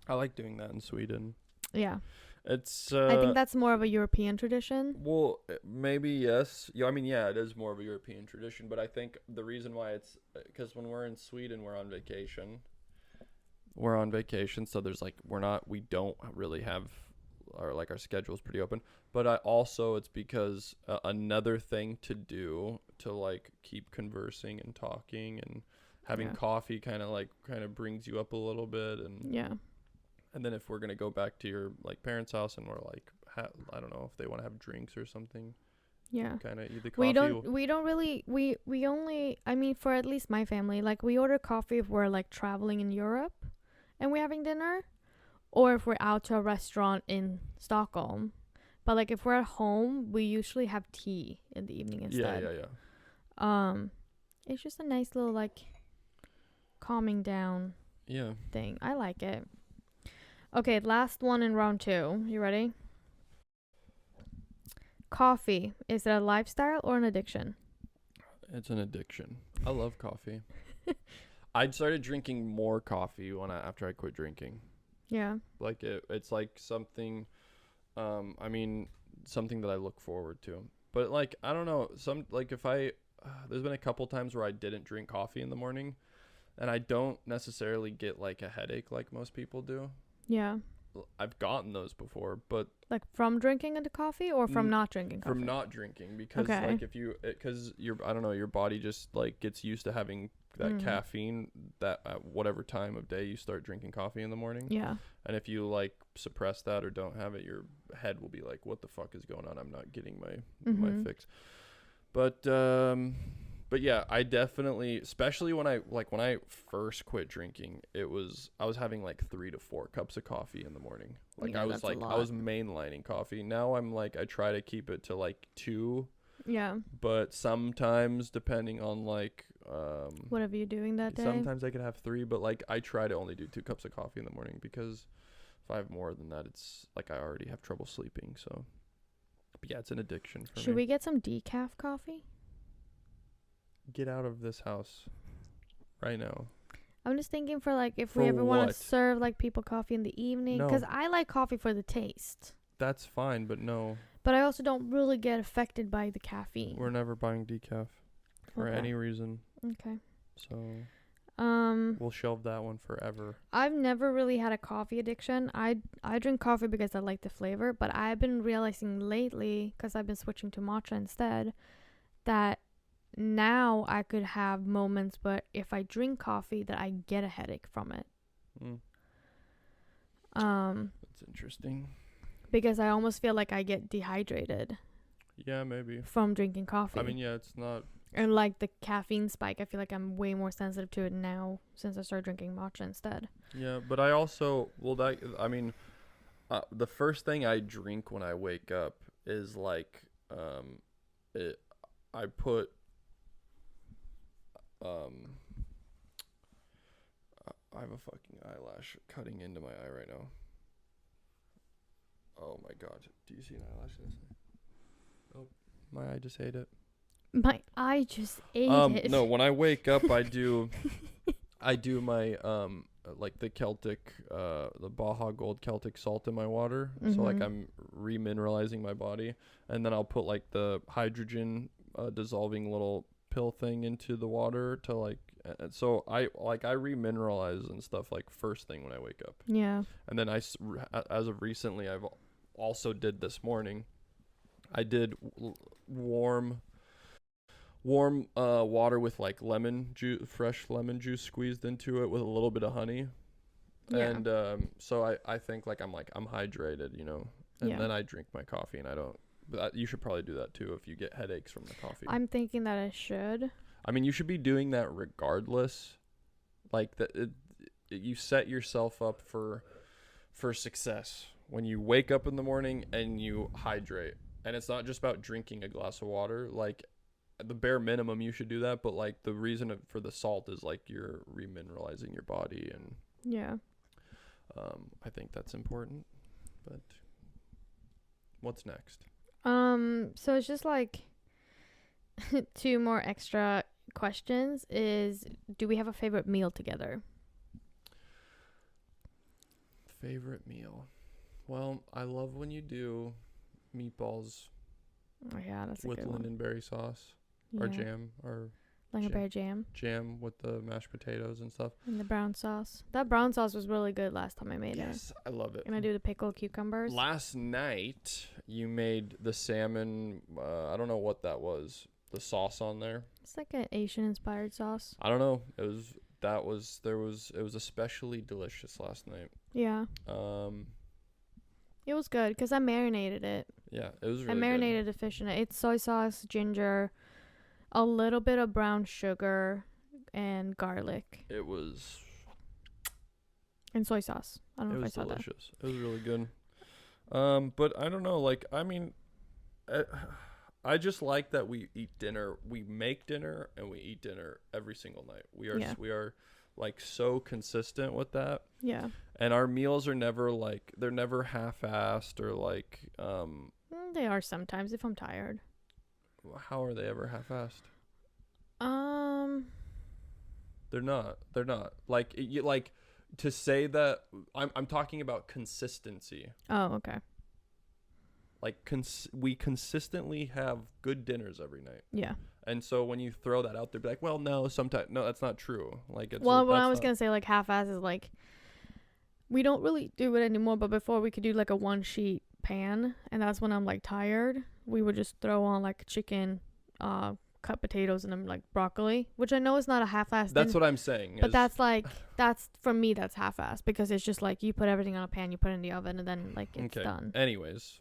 I like doing that in Sweden. Yeah. It's I think that's more of a European tradition. well, maybe yes. Yeah, I mean, yeah, it is more of a European tradition, but I think the reason why it's because when we're in Sweden, we're on vacation. We're on vacation, so there's like we don't really have our schedule is pretty open. But I also it's because another thing to do to like keep conversing and talking and having coffee kind of brings you up a little bit and then if we're gonna go back to your like parents' house and we're like I don't know if they want to have drinks or something. Yeah. Kind of either coffee. We don't really we only I mean for at least my family like we order coffee if we're like traveling in Europe and we're having dinner, or if we're out to a restaurant in Stockholm. But like if we're at home, we usually have tea in the evening instead. Yeah. It's just a nice little like calming down thing. I like it. Okay, last one in round 2. You ready? Coffee. Is it a lifestyle or an addiction? It's an addiction. I love coffee. I started drinking more coffee after I quit drinking. Yeah. Like it's like something I mean something that I look forward to. But like I don't know, if I there's been a couple times where I didn't drink coffee in the morning and I don't necessarily get like a headache like most people do. Yeah. I've gotten those before, but like from drinking into coffee or from not drinking coffee? From not drinking because like because I don't know, your body just like gets used to having that caffeine that at whatever time of day you start drinking coffee in the morning. Yeah. And if you like suppress that or don't have it, your head will be like, what the fuck is going on? I'm not getting my fix. But yeah, I definitely, especially when I first quit drinking, I was having like 3 to 4 cups of coffee in the morning. Like I was mainlining coffee. Now I'm like, I try to keep it to like 2. Yeah. But sometimes depending on like, whatever you're doing that day. Sometimes I could have 3, but like I try to only do 2 cups of coffee in the morning because if I have more than that, it's like I already have trouble sleeping. So, but yeah, it's an addiction for me. Should we get some decaf coffee? Get out of this house right now. I'm just thinking for like if we ever want to serve like people coffee in the evening, because I like coffee for the taste. That's fine, but no. But I also don't really get affected by the caffeine. We're never buying decaf for any reason. Okay. So we'll shelve that one forever. I've never really had a coffee addiction. I drink coffee because I like the flavor, but I've been realizing lately, because I've been switching to matcha instead, that now I could have moments but if I drink coffee that I get a headache from it. That's interesting. Because I almost feel like I get dehydrated. Yeah, maybe. From drinking coffee. I mean, yeah, it's not. And like the caffeine spike, I feel like I'm way more sensitive to it now since I started drinking matcha instead. Yeah, but I also, the first thing I drink when I wake up is like, I put, I have a fucking eyelash cutting into my eye right now. Oh my god. Do you see an eyelash in this? Oh, my eye just ate it. My eye just ate it. No, when I wake up, I do my, like the Celtic, the Baja Gold Celtic salt in my water. Mm-hmm. So like I'm remineralizing my body. And then I'll put like the hydrogen dissolving little pill thing into the water to like, so I remineralize and stuff like first thing when I wake up. Yeah. And then as of recently, I've also did this morning. I did warm water with like fresh lemon juice squeezed into it with a little bit of honey. Yeah. And so I think like I'm hydrated, you know. And then I drink my coffee and I don't. But you should probably do that too if you get headaches from the coffee. I'm thinking that I should. I mean, you should be doing that regardless. Like you set yourself up for success when you wake up in the morning and you hydrate. And it's not just about drinking a glass of water. Like the bare minimum, you should do that. But like the reason for the salt is like you're remineralizing your body, and I think that's important. But what's next? So it's just like 2 more extra questions. Is do we have a favorite meal together? Favorite meal? Well, I love when you do meatballs Oh yeah, that's a with good one. lingonberry sauce or jam or Lingonberry jam. Jam with the mashed potatoes and stuff. And the brown sauce. That brown sauce was really good last time I made it. Yes, I love it. And I do the pickled cucumbers. Last night you made the salmon. I don't know what that was. The sauce on there. It's like an Asian inspired sauce. I don't know. It was especially delicious last night. Yeah. It was good because I marinated it. Yeah, it was really I marinated the fish in it. It's soy sauce, ginger, a little bit of brown sugar, and garlic. It was. And soy sauce. I don't know if I saw that. It was delicious. It was really good. But I don't know. Like, I mean, I just like that we eat dinner. We make dinner and we eat dinner every single night. We are like so consistent with that. Yeah. And our meals are never like, they're never half-assed or like. They are sometimes if I'm tired. How are they ever half-assed? They're not. Like, like to say that I'm talking about consistency. Oh, okay. Like we consistently have good dinners every night. Yeah. And so when you throw that out there, be like, well, no, sometimes no, that's not true. Like, it's well, what I was gonna say, like half-ass is like we don't really do it anymore. But before we could do like a 1-sheet pan, and that's when I'm like tired. We would just throw on like chicken, cut potatoes, and then like broccoli, which I know is not a half-ass. That's what I'm saying. But that's like that's for me that's half-ass because it's just like you put everything on a pan, you put it in the oven, and then like it's done. Anyways.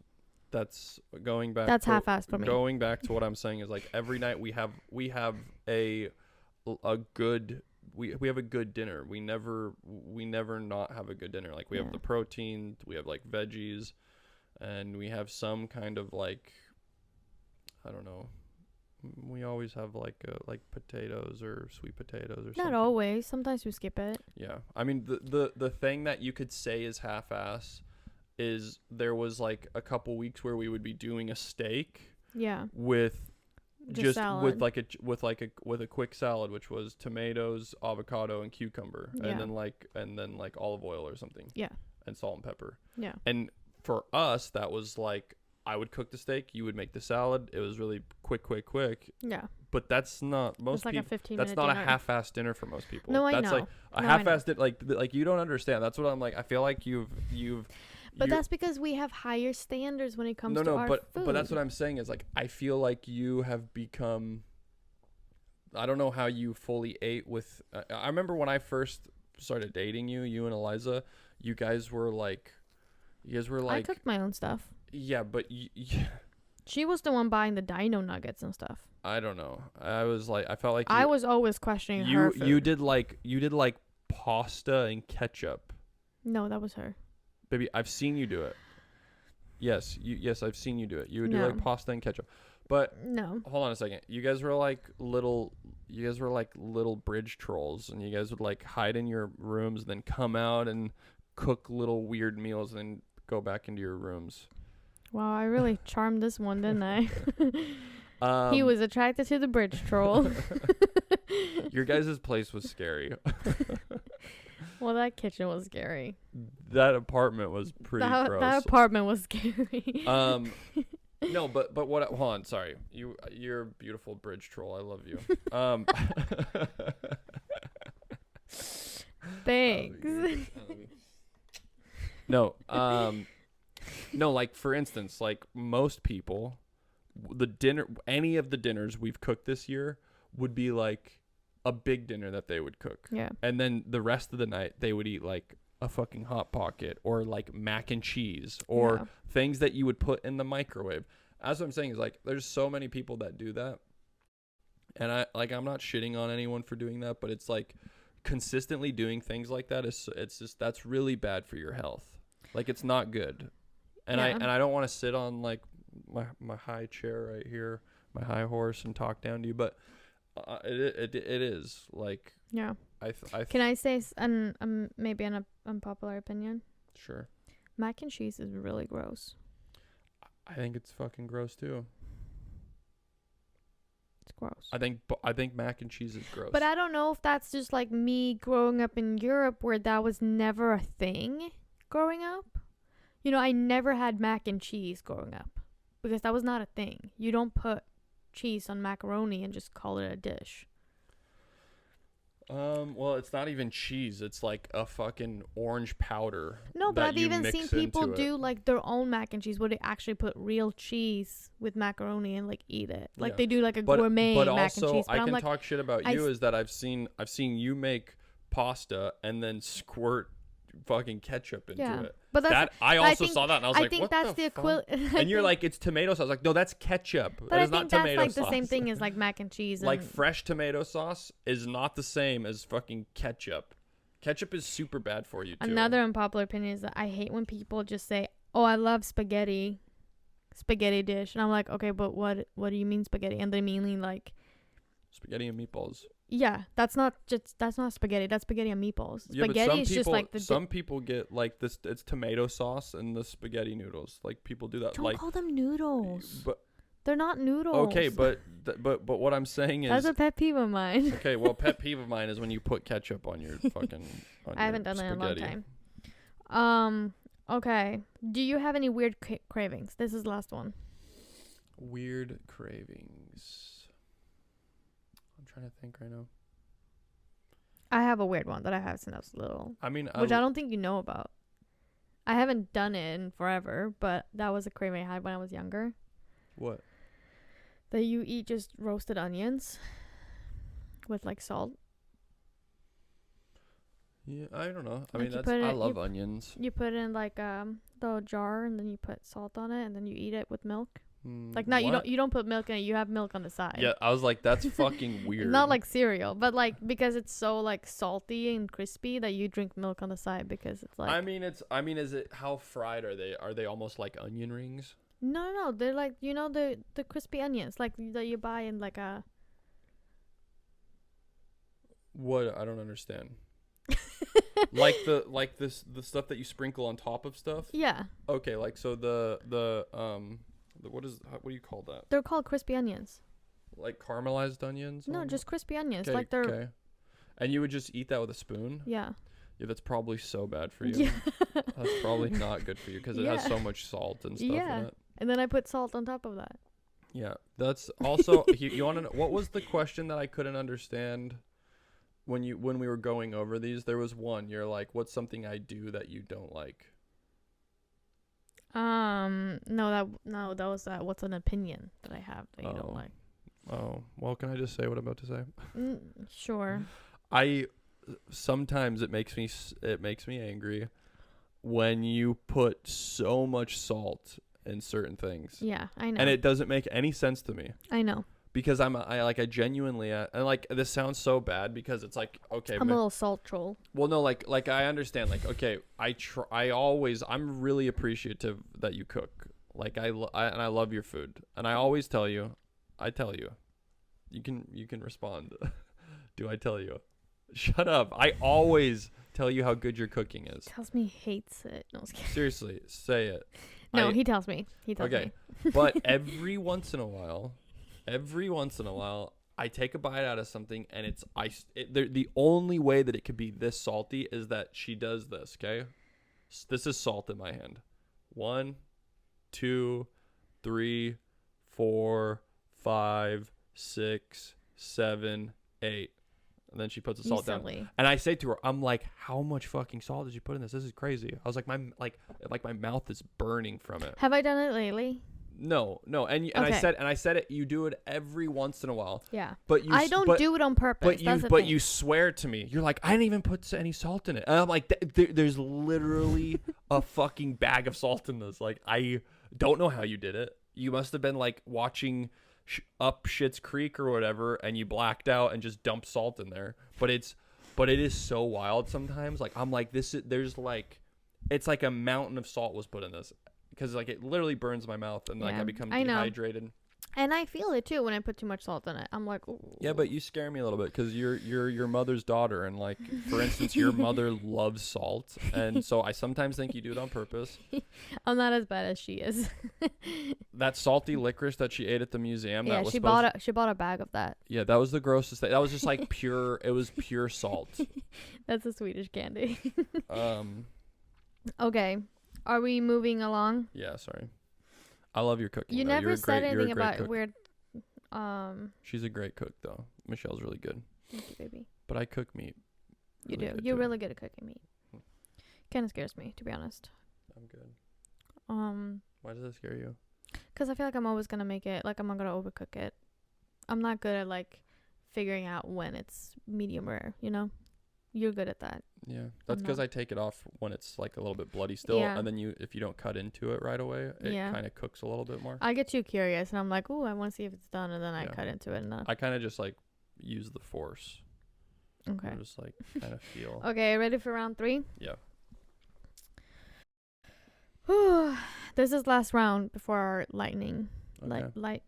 That's going back. That's half-assed for me. Going back to what I'm saying is like every night we have a good we have a good dinner. We never not have a good dinner. Like we have the protein, we have like veggies, and we have some kind of like I don't know. We always have like potatoes or sweet potatoes or something. Not always. Sometimes we skip it. Yeah, I mean the thing that you could say is half-ass. Is there was like a couple weeks where we would be doing a steak with just salad. with a quick salad, which was tomatoes, avocado, and cucumber, and then like olive oil or something, and salt and pepper, and for us that was like I would cook the steak, you would make the salad. It was really quick, but that's not most like people. A 15 that's not dinner. A half-assed dinner for most people. No, that's I know. Like a half-assed like you don't understand. That's what I'm like. I feel like you've But that's because we have higher standards when it comes to our food. But that's what I'm saying is like I feel like you have become. I don't know how you fully ate with. I remember when I first started dating you and Eliza, you guys were like. I cooked my own stuff. Yeah, but she was the one buying the dino nuggets and stuff. I don't know. I felt like I was always questioning her food. You did like pasta and ketchup. No, that was her. Baby, I've seen you do it. Yes, I've seen you do it. You would do like pasta and ketchup. But no. Hold on a second. You guys were like little bridge trolls, and you guys would like hide in your rooms and then come out and cook little weird meals and then go back into your rooms. Wow, I really charmed this one, didn't I? He was attracted to the bridge troll. Your guys' place was scary. Well, that kitchen was scary. That apartment was pretty gross. That apartment was scary. No, but what? Hold on, sorry. You're a beautiful bridge troll. I love you. Thanks. No, no. Like for instance, like most people, any of the dinners we've cooked this year would be like a big dinner that they would cook. Yeah. And then the rest of the night they would eat like a fucking Hot Pocket or like mac and cheese or things that you would put in the microwave. That's what I'm saying is like there's so many people that do that. And I'm not shitting on anyone for doing that, but it's like consistently doing things like that it's just that's really bad for your health. Like it's not good. And I don't want to sit on like my high chair right here, my high horse and talk down to you, but it is like Can I say maybe an unpopular opinion? Sure. Mac and cheese is really gross. I think it's fucking gross too. It's gross. I think mac and cheese is gross. But I don't know if that's just like me growing up in Europe where that was never a thing growing up. You know, I never had mac and cheese growing up because that was not a thing. You don't put cheese on macaroni and just call it a dish. Well, it's not even cheese. It's like a fucking orange powder. No, but I've even seen people do like their own mac and cheese where they actually put real cheese with macaroni and like eat it. Like they do like a gourmet mac and cheese. But I can talk shit about you is that I've seen you make pasta and then squirt fucking ketchup into it. But I also saw that and I was like, what that's the equivalent. And you're like, it's tomato sauce. Like, no, that's ketchup. But that is not tomato sauce. That's like the same thing as like mac and cheese. Like fresh tomato sauce is not the same as fucking ketchup. Ketchup is super bad for you too. Another unpopular opinion is that I hate when people just say, "Oh, I love spaghetti dish," and I'm like, okay, but what do you mean spaghetti? And they mean like spaghetti and meatballs. Yeah, that's not spaghetti. That's spaghetti and meatballs. Spaghetti is just like some people get like this. It's tomato sauce and the spaghetti noodles. Like people do that. Don't call them noodles. But they're not noodles. Okay, but what I'm saying is that's a pet peeve of mine. Okay, well, pet peeve of mine is when you put ketchup on your fucking. I haven't done that in a long time. Okay. Do you have any weird cravings? This is the last one. Weird cravings. I'm trying to think right now. I have a weird one that I have since I was little. I mean, which I don't think you know about. I haven't done it in forever, but that was a craving I had when I was younger. What? That you eat just roasted onions with like salt. Yeah, I don't know. I mean, I love onions. You put it in like the jar and then you put salt on it and then you eat it with milk. Like you don't put milk in it, you have milk on the side. Yeah, I was like, that's fucking weird. Not like cereal, but like because it's so like salty and crispy that you drink milk on the side because it's like is it how fried are they? Are they almost like onion rings? No, they're like, you know, the crispy onions like that you buy in like a What? I don't understand. like the stuff that you sprinkle on top of stuff? Yeah. Okay, like so what do you call that? They're called crispy onions. Like caramelized onions? No, just crispy onions. Okay, like they're. Okay. And you would just eat that with a spoon? Yeah. Yeah, that's probably so bad for you. Yeah. That's probably not good for you because it has so much salt and stuff in it. And then I put salt on top of that. Yeah, that's also. You want to know what was the question that I couldn't understand when we were going over these? There was one. You're like, what's something I do that you don't like? No, that was what's an opinion that I have that you don't like. Oh, well, can I just say what I'm about to say? Sure. Sometimes it makes me angry when you put so much salt in certain things. Yeah, I know. And it doesn't make any sense to me. I know. Because I genuinely and like this sounds so bad because it's like, okay, I'm a little salt troll. Well, no, like I understand, like, okay, I'm really appreciative that you cook. Like and I love your food, and I always tell you, you can respond. Do I tell you? Shut up. I always tell you how good your cooking is. Tells me he hates it. No, seriously, say it. No, he tells me. Okay. But every once in a while, I take a bite out of something, and the only way that it could be this salty is that she does this. Okay, this is salt in my hand. 1, 2, 3, 4, 5, 6, 7, 8. And then she puts the salt down. And I say to her, I'm like, how much fucking salt did you put in this? This is crazy. I was like, my mouth is burning from it. Have I done it lately? No. And okay. I said it, you do it every once in a while. Yeah. But I don't do it on purpose. But you swear to me. You're like, I didn't even put any salt in it. And I'm like, there's literally a fucking bag of salt in this. Like, I don't know how you did it. You must have been like watching up Schitt's Creek or whatever, and you blacked out and just dumped salt in there. But it is so wild sometimes. Like, I'm like, it's like a mountain of salt was put in this because like it literally burns my mouth and like I become dehydrated. And I feel it too when I put too much salt in it. I'm like, ooh. Yeah, but you scare me a little bit because you're your mother's daughter, and like, for instance, your mother loves salt, and so I sometimes think you do it on purpose. I'm not as bad as she is. That salty licorice that she ate at the museum. Yeah, she bought a bag of that. Yeah, that was the grossest thing. That was just like pure. It was pure salt. That's a Swedish candy. Okay. Are we moving along? Yeah, sorry. I love your cooking. You never said anything about weird. She's a great cook, though. Michelle's really good. Thank you, baby. But I cook meat. You do. You're really good at cooking meat. Kind of scares me, to be honest. I'm good. Why does that scare you? Because I feel like I'm always gonna make it. Like I'm not gonna overcook it. I'm not good at like figuring out when it's medium rare. You know, you're good at that. Yeah, that's because I take it off when it's like a little bit bloody still, and then if you don't cut into it right away, it kind of cooks a little bit more. I get too curious, and I'm like, ooh, I want to see if it's done, and then I cut into it. And I kind of just like use the force. Okay. I just like kind of feel. Okay, ready for round 3? Yeah. This is last round before our lightning, okay.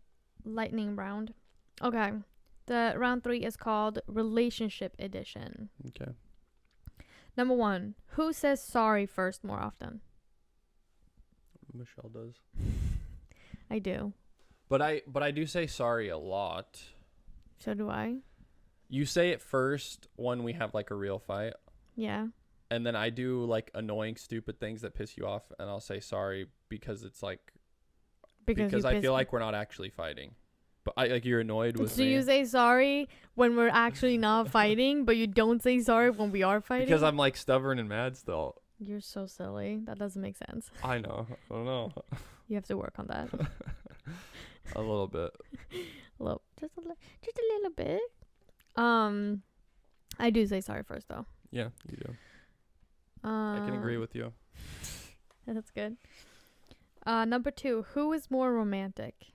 lightning round. Okay, the round 3 is called Relationship Edition. Okay. Number 1, who says sorry first more often? Michelle does. I do. But I do say sorry a lot. So do I. You say it first when we have like a real fight. Yeah. And then I do like annoying, stupid things that piss you off, and I'll say sorry because it's like because I feel like we're not actually fighting. But you're annoyed with me. So you say sorry when we're actually not fighting, but you don't say sorry when we are fighting? Because I'm like stubborn and mad still. You're so silly. That doesn't make sense. I know. I don't know. You have to work on that. A little bit. Just a little bit. I do say sorry first though. Yeah, you do. I can agree with you. That's good. Number 2, who is more romantic?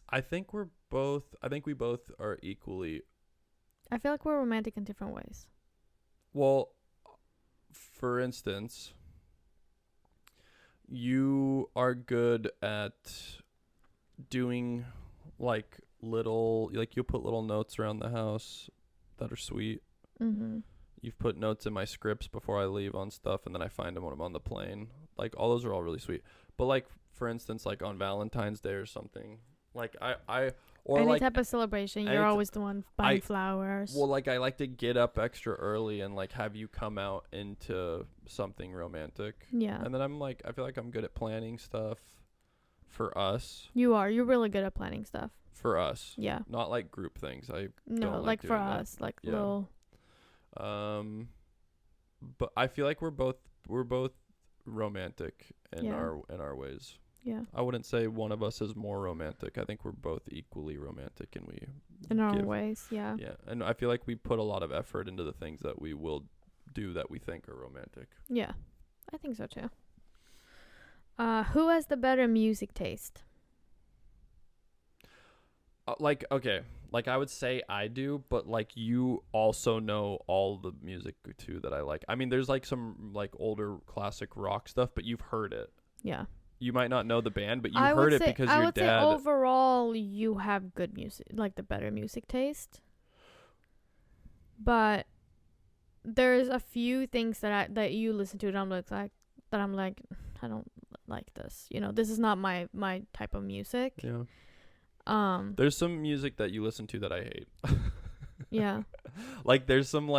I think we both are equally. I feel like we're romantic in different ways. Well, for instance, you are good at doing like little, like you'll put little notes around the house that are sweet. Mm-hmm. You've put notes in my scripts before I leave on stuff, and then I find them when I'm on the plane. Like all those are all really sweet. But like for instance, like on Valentine's Day or something, like or any like type of celebration, you're always the one buying flowers. Well, like I like to get up extra early and like have you come out into something romantic. Yeah. And then I feel like I'm good at planning stuff for us. You're really good at planning stuff. For us. Yeah. Not like group things. No, like for us, that. Like little. But I feel like we're both romantic in our ways. Yeah. I wouldn't say one of us is more romantic. I think we're both equally romantic, and we in our own ways. Yeah. Yeah, and I feel like we put a lot of effort into the things that we will do that we think are romantic. Yeah, I think so too. Who has the better music taste? Okay, like I would say I do, but like you also know all the music too that I like. I mean, there's like some like older classic rock stuff, but you've heard it. Yeah. You might not know the band, but you heard it because your dad. I would say overall you have good music, like the better music taste. But there's a few things that you listen to that I'm like I don't like this. You know, this is not my type of music. Yeah. There's some music that you listen to that I hate. Yeah. Like there's some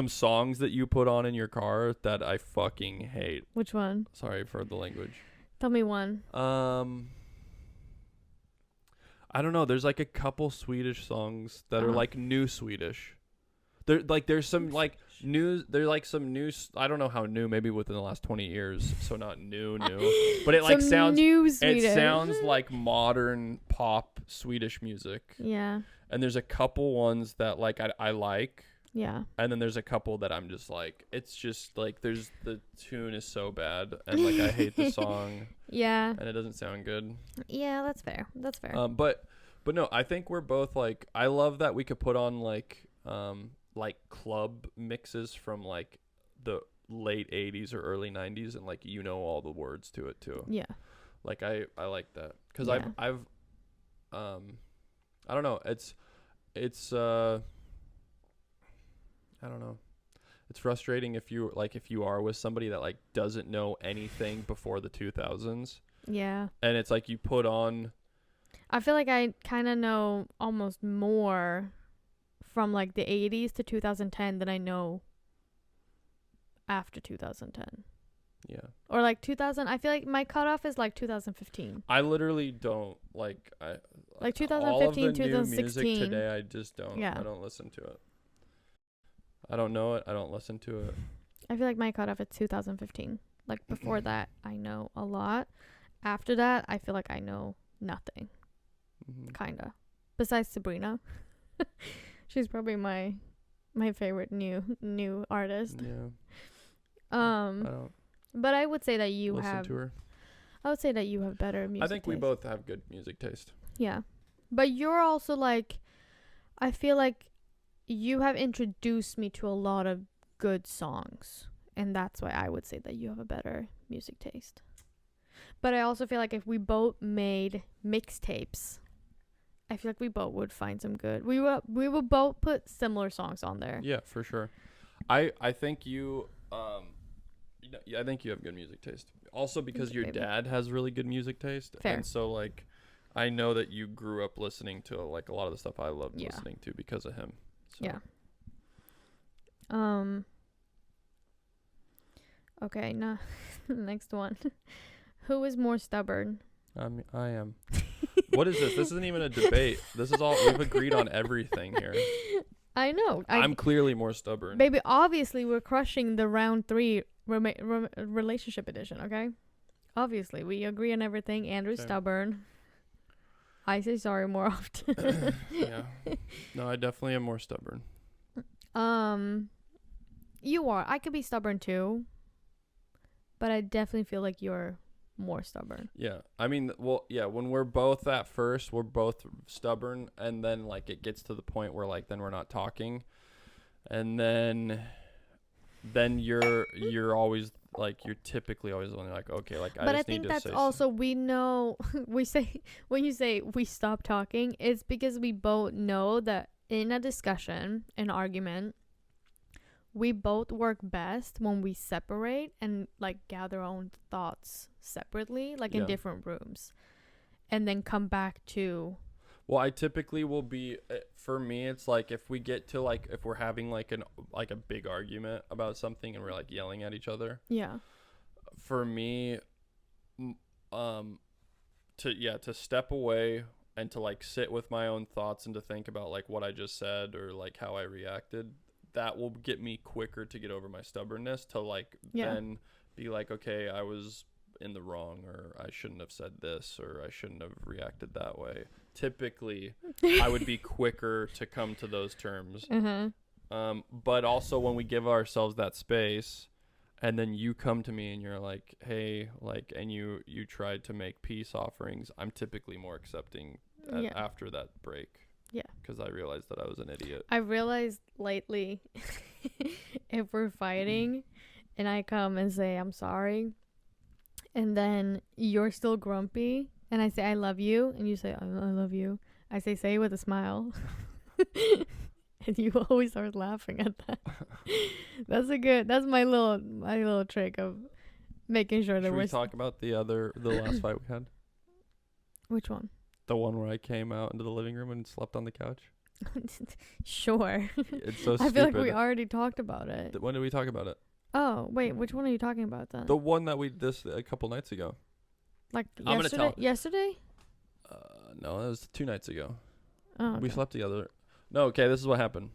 songs that you put on in your car that I fucking hate. Which one? Sorry for the language. Tell me one. I don't know. There's like a couple Swedish songs that are like new Swedish. There's some like new. There's like some new. I don't know how new. Maybe within the last 20 years. So not new. But it like sounds. New Swedish. It sounds like modern pop Swedish music. Yeah. And there's a couple ones that like I like. Yeah. And then there's a couple that I'm just like, it's just like the tune is so bad and like I hate the song. Yeah. And it doesn't sound good. Yeah, that's fair. That's fair. But no, I think we're both like, I love that we could put on like club mixes from like the late 80s or early 90s and like you know all the words to it too. Yeah. Like I like that cuz I've I don't know, it's I don't know. It's frustrating if you are with somebody that like doesn't know anything before the 2000s. Yeah. And it's like you put on. I feel like I kind of know almost more from like the 80s to 2010 than I know after 2010. Yeah. Or like 2000. I feel like my cutoff is like 2015. I literally don't like like 2015, all of the 2016. new music today. I just don't. Yeah. I don't listen to it. I don't know it. I don't listen to it. I feel like my cutoff is 2015. Like before that, I know a lot. After that, I feel like I know nothing. Kinda. Besides Sabrina, she's probably my favorite new artist. Yeah. I don't. But I would say that you listen have. To her. I would say that you have better music. I think we taste. both have good music taste. Yeah, but you're also like, I feel like you have introduced me to a lot of good songs, and that's why I would say that you have a better music taste. But I also feel like if we both made mixtapes, I feel like we both would find some good. We would both put similar songs on there. Yeah, for sure. I think you I think you have good music taste. Also because your dad has really good music taste. Fair. And so like I know that you grew up listening to like a lot of the stuff I loved listening to because of him. So. Yeah. Okay, now next one. Who is more stubborn? I am. What is this? This isn't even a debate. This is all we've agreed on everything here. I know. I'm clearly more stubborn. Baby, obviously we're crushing the round 3 relationship edition, okay? Obviously, we agree on everything. Andrew's stubborn. I say sorry more often. Yeah. No, I definitely am more stubborn. You are. I could be stubborn too. But I definitely feel like you're more stubborn. Yeah. I mean, well, yeah, when we're both at first, we're both stubborn, and then like it gets to the point where like then we're not talking. And then you're always like you're typically always the one like, okay, like I but just I think need to that's say also we know we say when you say we stop talking, it's because we both know that in a discussion, an argument, we both work best when we separate and like gather our own thoughts separately, like in different rooms, and then come back to. Well, I typically will be, for me, it's like if we get to like, if we're having like a big argument about something and we're like yelling at each other. Yeah. For me, to step away and to like sit with my own thoughts and to think about like what I just said or like how I reacted, that will get me quicker to get over my stubbornness to like then be like, okay, I was in the wrong, or I shouldn't have said this, or I shouldn't have reacted that way. Typically I would be quicker to come to those terms. But also when we give ourselves that space and then you come to me and you're like, hey, like, and you tried to make peace offerings, I'm typically more accepting after that break. Yeah, because I realized that I was an idiot. I realized lately if we're fighting and I come and say I'm sorry, and then you're still grumpy, and I say I love you, and you say I love you, I say it with a smile. And you always start laughing at that. That's my little trick of making sure that we're talk about the last fight we had. Which one? The one where I came out into the living room and slept on the couch. Sure. It's so stupid. I feel like we already talked about it. When did we talk about it? Oh, wait, which one are you talking about then? The one that we did a couple nights ago. Like yesterday? Yesterday? No, that was 2 nights ago. Oh, okay. We slept together. No, okay, this is what happened.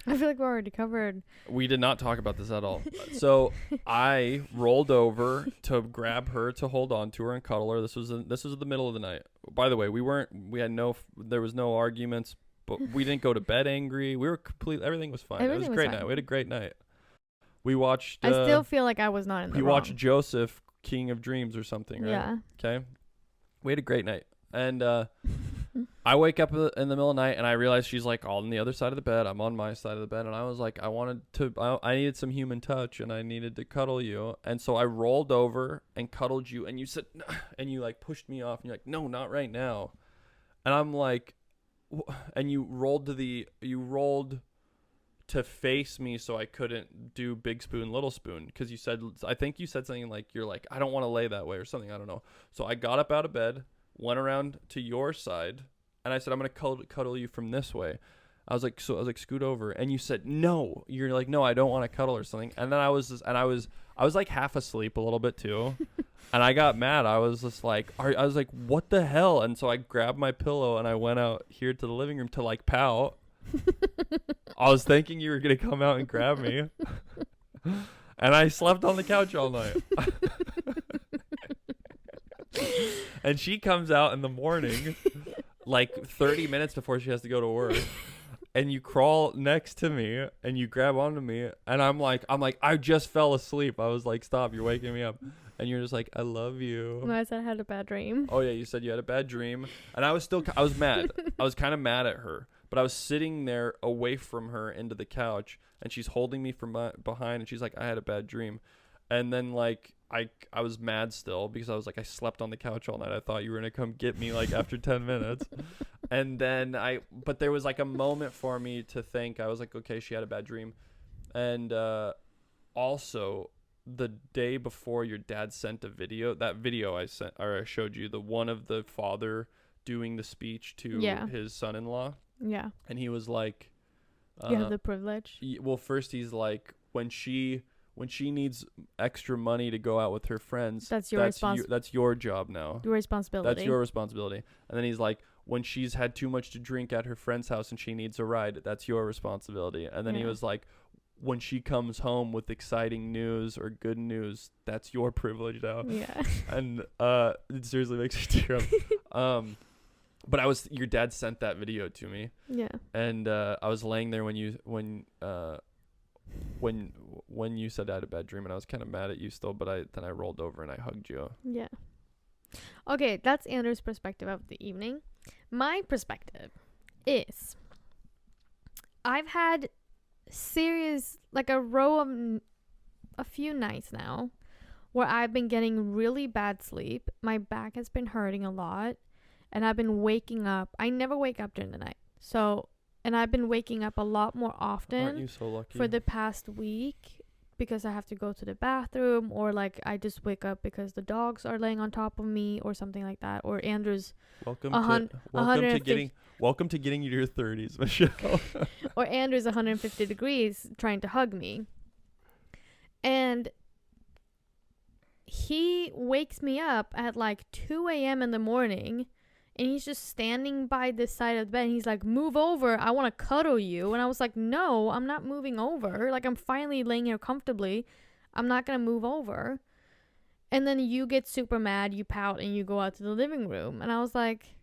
I feel like we already covered. We did not talk about this at all. So I rolled over to grab her to hold on to her and cuddle her. This was the middle of the night. By the way, there was no arguments, but we didn't go to bed angry. We were everything was fine. It was a great night. We had a great night. We watched. I still feel like I was not in the wrong. We watched Joseph, King of Dreams or something, right? Yeah. Okay. We had a great night. And I wake up in the middle of the night and I realize she's like all on the other side of the bed. I'm on my side of the bed, and I was like, I needed some human touch and I needed to cuddle you. And so I rolled over and cuddled you, and you said, no, and you like pushed me off and you're like, no, not right now. And I'm like, and you rolled to face me so I couldn't do big spoon, little spoon. Cause I think you said something like, you're like, I don't want to lay that way or something. I don't know. So I got up out of bed, went around to your side, and I said, I'm going to cuddle you from this way. I was like, scoot over. And you said, no. You're like, no, I don't want to cuddle or something. And then I was like half asleep a little bit too. And I got mad. I was just like, I was like, what the hell? And so I grabbed my pillow and I went out here to the living room to like pout. I was thinking you were going to come out and grab me. And I slept on the couch all night. And she comes out in the morning, like 30 minutes before she has to go to work. And you crawl next to me and you grab onto me. And I'm like, I just fell asleep. I was like, stop, you're waking me up. And you're just like, I love you. No, I said I had a bad dream. Oh, yeah, you said you had a bad dream. And I was mad. I was kind of mad at her. But I was sitting there away from her into the couch. And she's holding me from behind. And she's like, I had a bad dream. And then, like, I was mad still because I was like, I slept on the couch all night. I thought you were going to come get me, like, after 10 minutes. And then but there was, like, a moment for me to think. I was like, okay, she had a bad dream. And also, the day before your dad sent a video, that video I showed you, the one of the father doing the speech to his son-in-law. Yeah. And he was like, you have the privilege. Well, first he's like, when she needs extra money to go out with her friends, that's your job now. Your responsibility. That's your responsibility. And then he's like, when she's had too much to drink at her friend's house and she needs a ride, that's your responsibility. And then he was like, when she comes home with exciting news or good news, that's your privilege now. Yeah. And it seriously makes me tear up. But your dad sent that video to me. Yeah. And I was laying there when you said I had a bad dream, and I was kind of mad at you still, but then I rolled over and I hugged you. Yeah. Okay, that's Andrew's perspective of the evening. My perspective is I've had a few nights now where I've been getting really bad sleep. My back has been hurting a lot, and I've been waking up. I never wake up during the night. And I've been waking up a lot more often. Aren't you so lucky? For the past week because I have to go to the bathroom, or like I just wake up because the dogs are laying on top of me or something like that. Or Andrew's welcome to getting you to your 30s, Michelle. Or Andrew's 150 degrees trying to hug me. And he wakes me up at like 2 a.m. in the morning. And he's just standing by the side of the bed. And he's like, move over. I want to cuddle you. And I was like, no, I'm not moving over. Like, I'm finally laying here comfortably. I'm not going to move over. And then you get super mad. You pout and you go out to the living room. And I was like,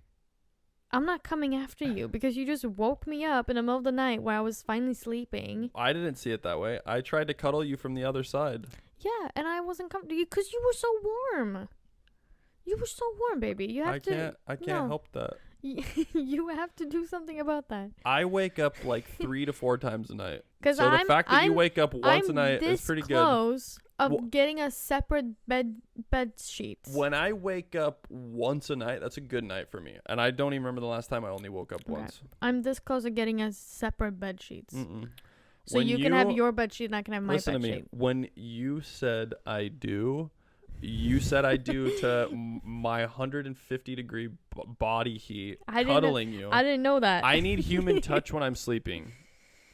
I'm not coming after you because you just woke me up in the middle of the night where I was finally sleeping. I didn't see it that way. I tried to cuddle you from the other side. Yeah, and I wasn't comfortable because you were so warm. You were so warm, baby. I can't help that. You have to do something about that. I wake up like 3 to 4 times a night. So the fact that you wake up once a night is pretty good. I'm this close of getting a separate bed sheets. When I wake up once a night, that's a good night for me. And I don't even remember the last time I only woke up once. I'm this close of getting a separate bed sheets. So you can have your bed sheet and I can have my bed sheet. Listen to me. When you said I do... You said I do to my 150 degree body heat, cuddling you. I didn't know that. I need human touch when I'm sleeping.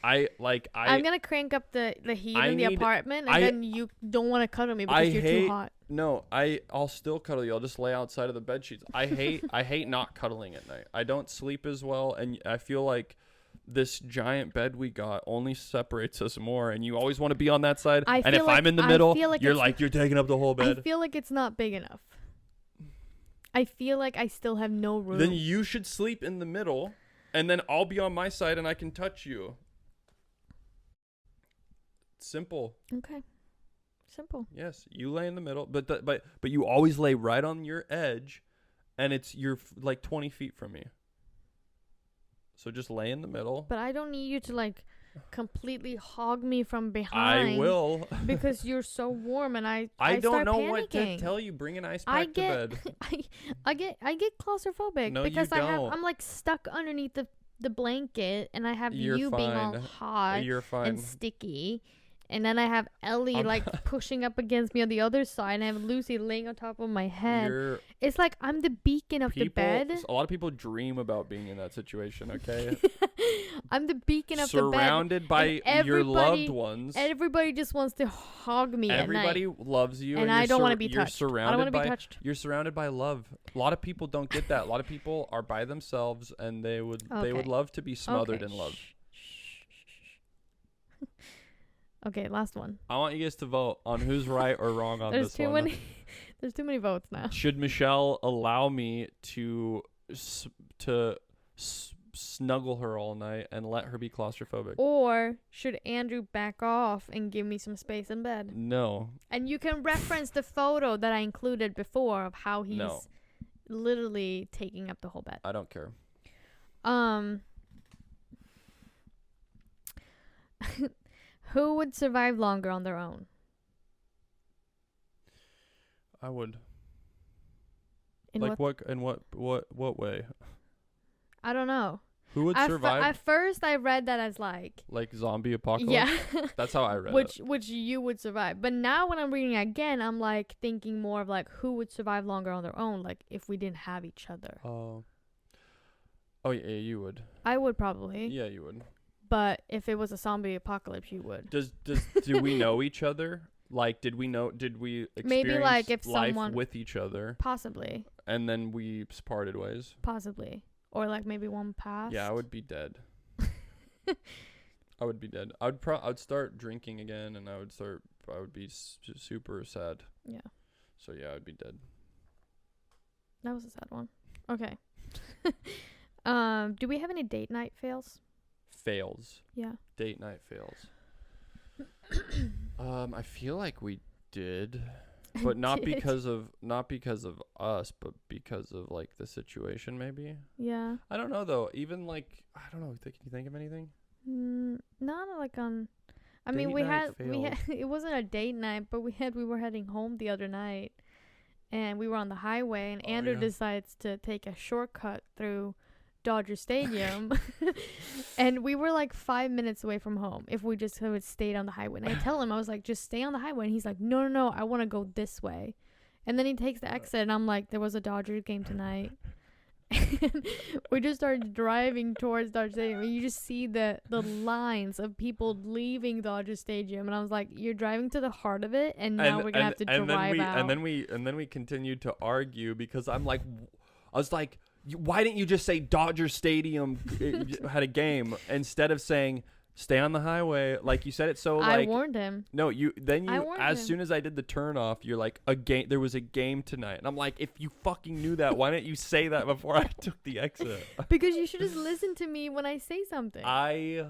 I'm gonna crank up the heat in the apartment, and then you don't want to cuddle me because you're too hot. No, I'll still cuddle you. I'll just lay outside of the bed sheets. I hate not cuddling at night. I don't sleep as well, and I feel like this giant bed we got only separates us more, and you always want to be on that side. And if I'm in the middle, you're taking up the whole bed. I feel like it's not big enough. I feel like I still have no room. Then you should sleep in the middle, and then I'll be on my side and I can touch you. Simple. Okay. Simple. Yes, you lay in the middle, but you always lay right on your edge, and you're like 20 feet from me. So just lay in the middle. But I don't need you to like completely hog me from behind. I will. Because you're so warm and I don't know panicking. What to tell you. Bring an ice pack to bed. I get claustrophobic because I'm like stuck underneath the blanket and I have you being all hot and sticky. And then I have Ellie pushing up against me on the other side, and I have Lucy laying on top of my head. It's like I'm the beacon of the bed. A lot of people dream about being in that situation, okay? I'm the beacon of the bed. Surrounded by your loved ones. Everybody just wants to hog me Everybody at night. Loves you. And I don't want to be touched. I don't want to be touched. You're surrounded by love. A lot of people don't get that. A lot of people are by themselves, and they would love to be smothered in love. Okay, last one. I want you guys to vote on who's right or wrong on this one. There's too many votes now. Should Michelle allow me to snuggle her all night and let her be claustrophobic? Or should Andrew back off and give me some space in bed? No. And you can reference the photo that I included before of how he's literally taking up the whole bed. I don't care. Who would survive longer on their own? I would. In what way? I don't know. Who would survive? At first, I read that as like zombie apocalypse. Yeah, that's how I read it. Which you would survive. But now when I'm reading it again, I'm like thinking more of like who would survive longer on their own, like if we didn't have each other. Oh yeah, you would. I would probably. Yeah, you would. But if it was a zombie apocalypse, you would. Do we know each other? Like, did we experience maybe like if life someone with each other? Possibly. And then we parted ways? Possibly. Or like maybe one passed. Yeah, I would be dead. I would be dead. I'd start drinking again, and I would be super sad. Yeah. So yeah, I'd be dead. That was a sad one. Okay. Do we have any date night fails? Fails. Yeah. Date night fails. I feel like we did, but not because of us, but because of like the situation, maybe. Yeah. I don't know though. Even like I don't know. Can you think of anything? Not like on. I mean, we had it wasn't a date night, but we were heading home the other night, and we were on the highway, and Andrew decides to take a shortcut through Dodger Stadium and we were like 5 minutes away from home if we just would stayed on the highway. And I tell him, I was like, just stay on the highway, and he's like, no, I want to go this way. And then he takes the exit, and I'm like, there was a Dodgers game tonight. And we just started driving towards Dodger Stadium, and you just see the lines of people leaving Dodger Stadium, and I was like, you're driving to the heart of it, and now we're gonna have to drive out. And then we continued to argue because I was like, why didn't you just say Dodger Stadium had a game instead of saying stay on the highway? Like you said it so like I warned him. No, as soon as I did the turn off, you're like there was a game tonight. And I'm like, if you fucking knew that, why didn't you say that before I took the exit? Because you should just listen to me when I say something. I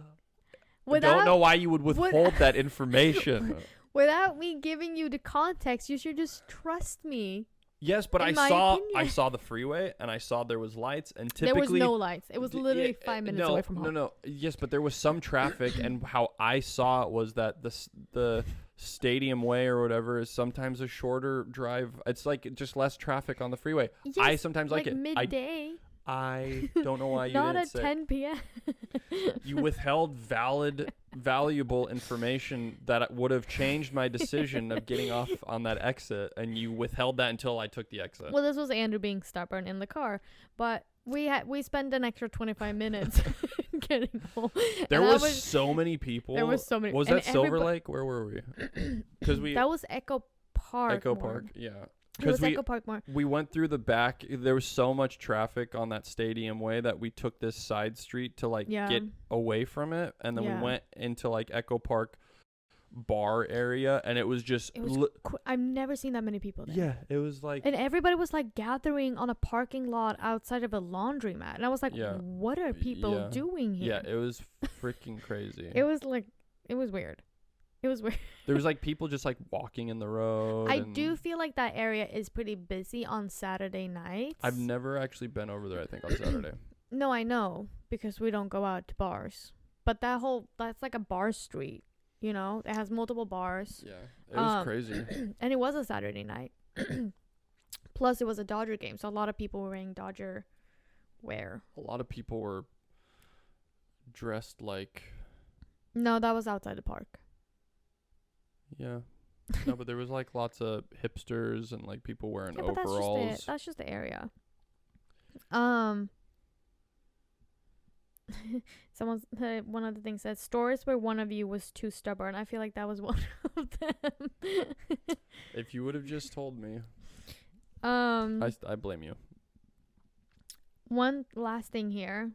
don't know why you would withhold that information. Without me giving you the context, you should just trust me. Yes, but I saw the freeway, and I saw there was lights, and typically there was no lights. It was literally 5 minutes away from home. No. Yes, but there was some traffic, and how I saw it was that the Stadium Way or whatever is sometimes a shorter drive. It's like just less traffic on the freeway. Yes, I sometimes like it midday. I don't know why you not didn't at 10 p.m. You withheld valuable information that would have changed my decision of getting off on that exit, and you withheld that until I took the exit. Well, this was Andrew being stubborn in the car, but we spent an extra 25 minutes getting home. There was so many people. There was so many. Was that Silver Lake? Where were we? Because that was Echo Park. Yeah. Because we went through the back. There was so much traffic on that Stadium Way that we took this side street to get away from it, and then we went into like Echo Park bar area, and it was just. I've never seen that many people there. Yeah, it was like. And everybody was like gathering on a parking lot outside of a laundromat, and I was like, "What are people doing here?" Yeah, it was freaking crazy. It was weird. It was weird. There was like people just like walking in the road. I do feel like that area is pretty busy on Saturday nights. I've never actually been over there, I think, on Saturday. No, I know, because we don't go out to bars. But that's like a bar street, you know? It has multiple bars. Yeah, it was crazy. And it was a Saturday night. Plus, it was a Dodger game, so a lot of people were wearing Dodger wear. A lot of people were dressed like... No, that was outside the park. Yeah. No, but there was like lots of hipsters and like people wearing Yeah, but overalls. that's just the area. One of the things said stores where one of you was too stubborn. I feel like that was one of them. If you would have just told me. I blame you. One last thing here.